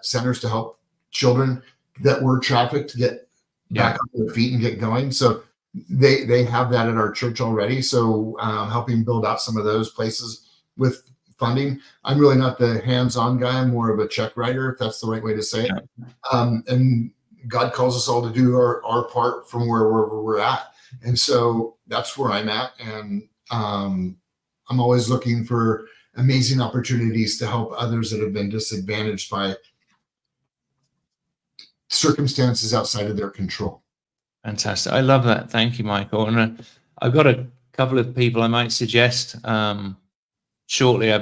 centers to help children that were trafficked to get back on their feet and get going. So They have that at our church already. So helping build out some of those places with funding. I'm really not the hands-on guy. I'm more of a check writer, if that's the right way to say it. And God calls us all to do our part from wherever we're at. And so that's where I'm at. And I'm always looking for amazing opportunities to help others that have been disadvantaged by circumstances outside of their control. Fantastic. I love that. Thank you, Michael. And I've got a couple of people I might suggest shortly.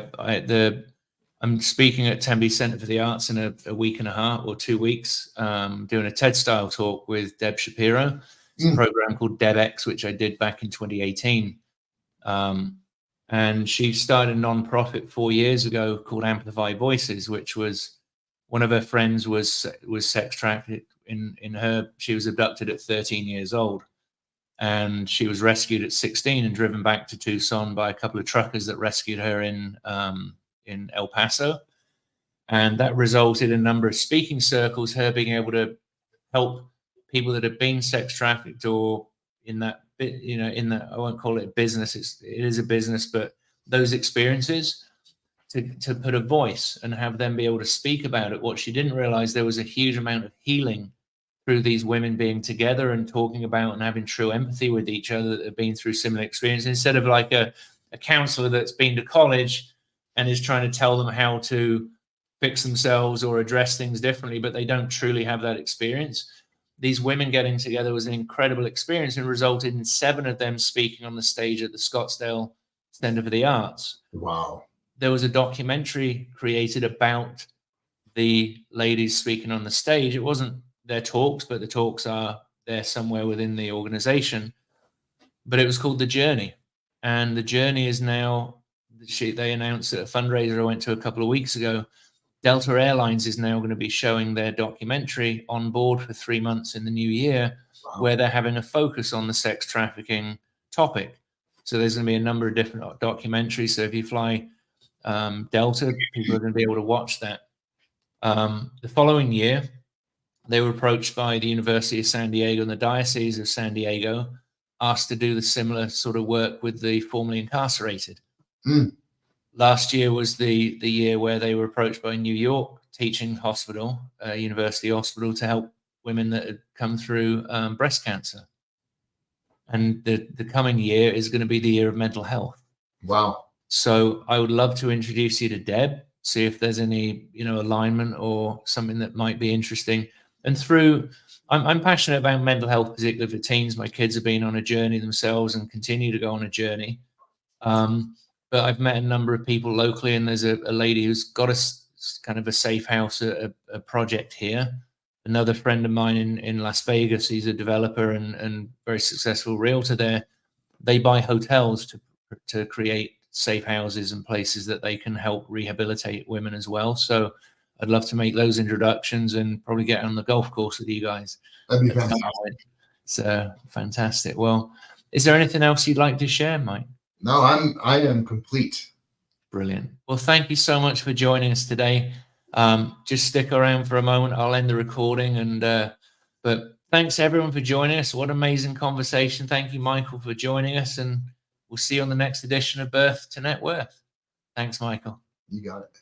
I'm speaking at Tembe Center for the Arts in a week and a half or 2 weeks, doing a TED style talk with Deb Shapiro. It's a program called DebX, which I did back in 2018. And she started a nonprofit 4 years ago called Amplify Voices, which was one of her friends was sex trafficked. She was abducted at 13 years old, and she was rescued at 16 and driven back to Tucson by a couple of truckers that rescued her in El Paso. And that resulted in a number of speaking circles, her being able to help people that have been sex trafficked or in that bit, I won't call it a business. It is a business, but those experiences to put a voice and have them be able to speak about it. What she didn't realize, there was a huge amount of healing through these women being together and talking about and having true empathy with each other that have been through similar experiences, instead of like a counselor that's been to college and is trying to tell them how to fix themselves or address things differently, but they don't truly have that experience. These women getting together was an incredible experience and resulted in 7 of them speaking on the stage at the Scottsdale Center for the Arts. Wow. There was a documentary created about the ladies speaking on the stage. It wasn't their talks, but the talks are there somewhere within the organization. But it was called The Journey. And The Journey is now, they announced at a fundraiser I went to a couple of weeks ago, Delta Airlines is now going to be showing their documentary on board for 3 months in the new year, where they're having a focus on the sex trafficking topic. So there's going to be a number of different documentaries. So if you fly Delta, people are going to be able to watch that. The following year, they were approached by the University of San Diego and the Diocese of San Diego, asked to do the similar sort of work with the formerly incarcerated. Last year was the year where they were approached by New York Teaching Hospital, University Hospital, to help women that had come through breast cancer. And the coming year is going to be the year of mental health. Wow. So I would love to introduce you to Deb, see if there's any, alignment or something that might be interesting. And I'm passionate about mental health, particularly for teens. My kids have been on a journey themselves and continue to go on a journey. But I've met a number of people locally, and there's a lady who's got a kind of a safe house, a project here. Another friend of mine in Las Vegas, he's a developer and very successful realtor there. They buy hotels to create safe houses and places that they can help rehabilitate women as well. So I'd love to make those introductions and probably get on the golf course with you guys. That'd be fantastic. So fantastic. Well, is there anything else you'd like to share, Mike? No, I am complete. Brilliant. Well, thank you so much for joining us today. Just stick around for a moment. I'll end the recording, but thanks everyone for joining us. What an amazing conversation. Thank you, Michael, for joining us, and we'll see you on the next edition of Birth to Net Worth. Thanks, Michael. You got it.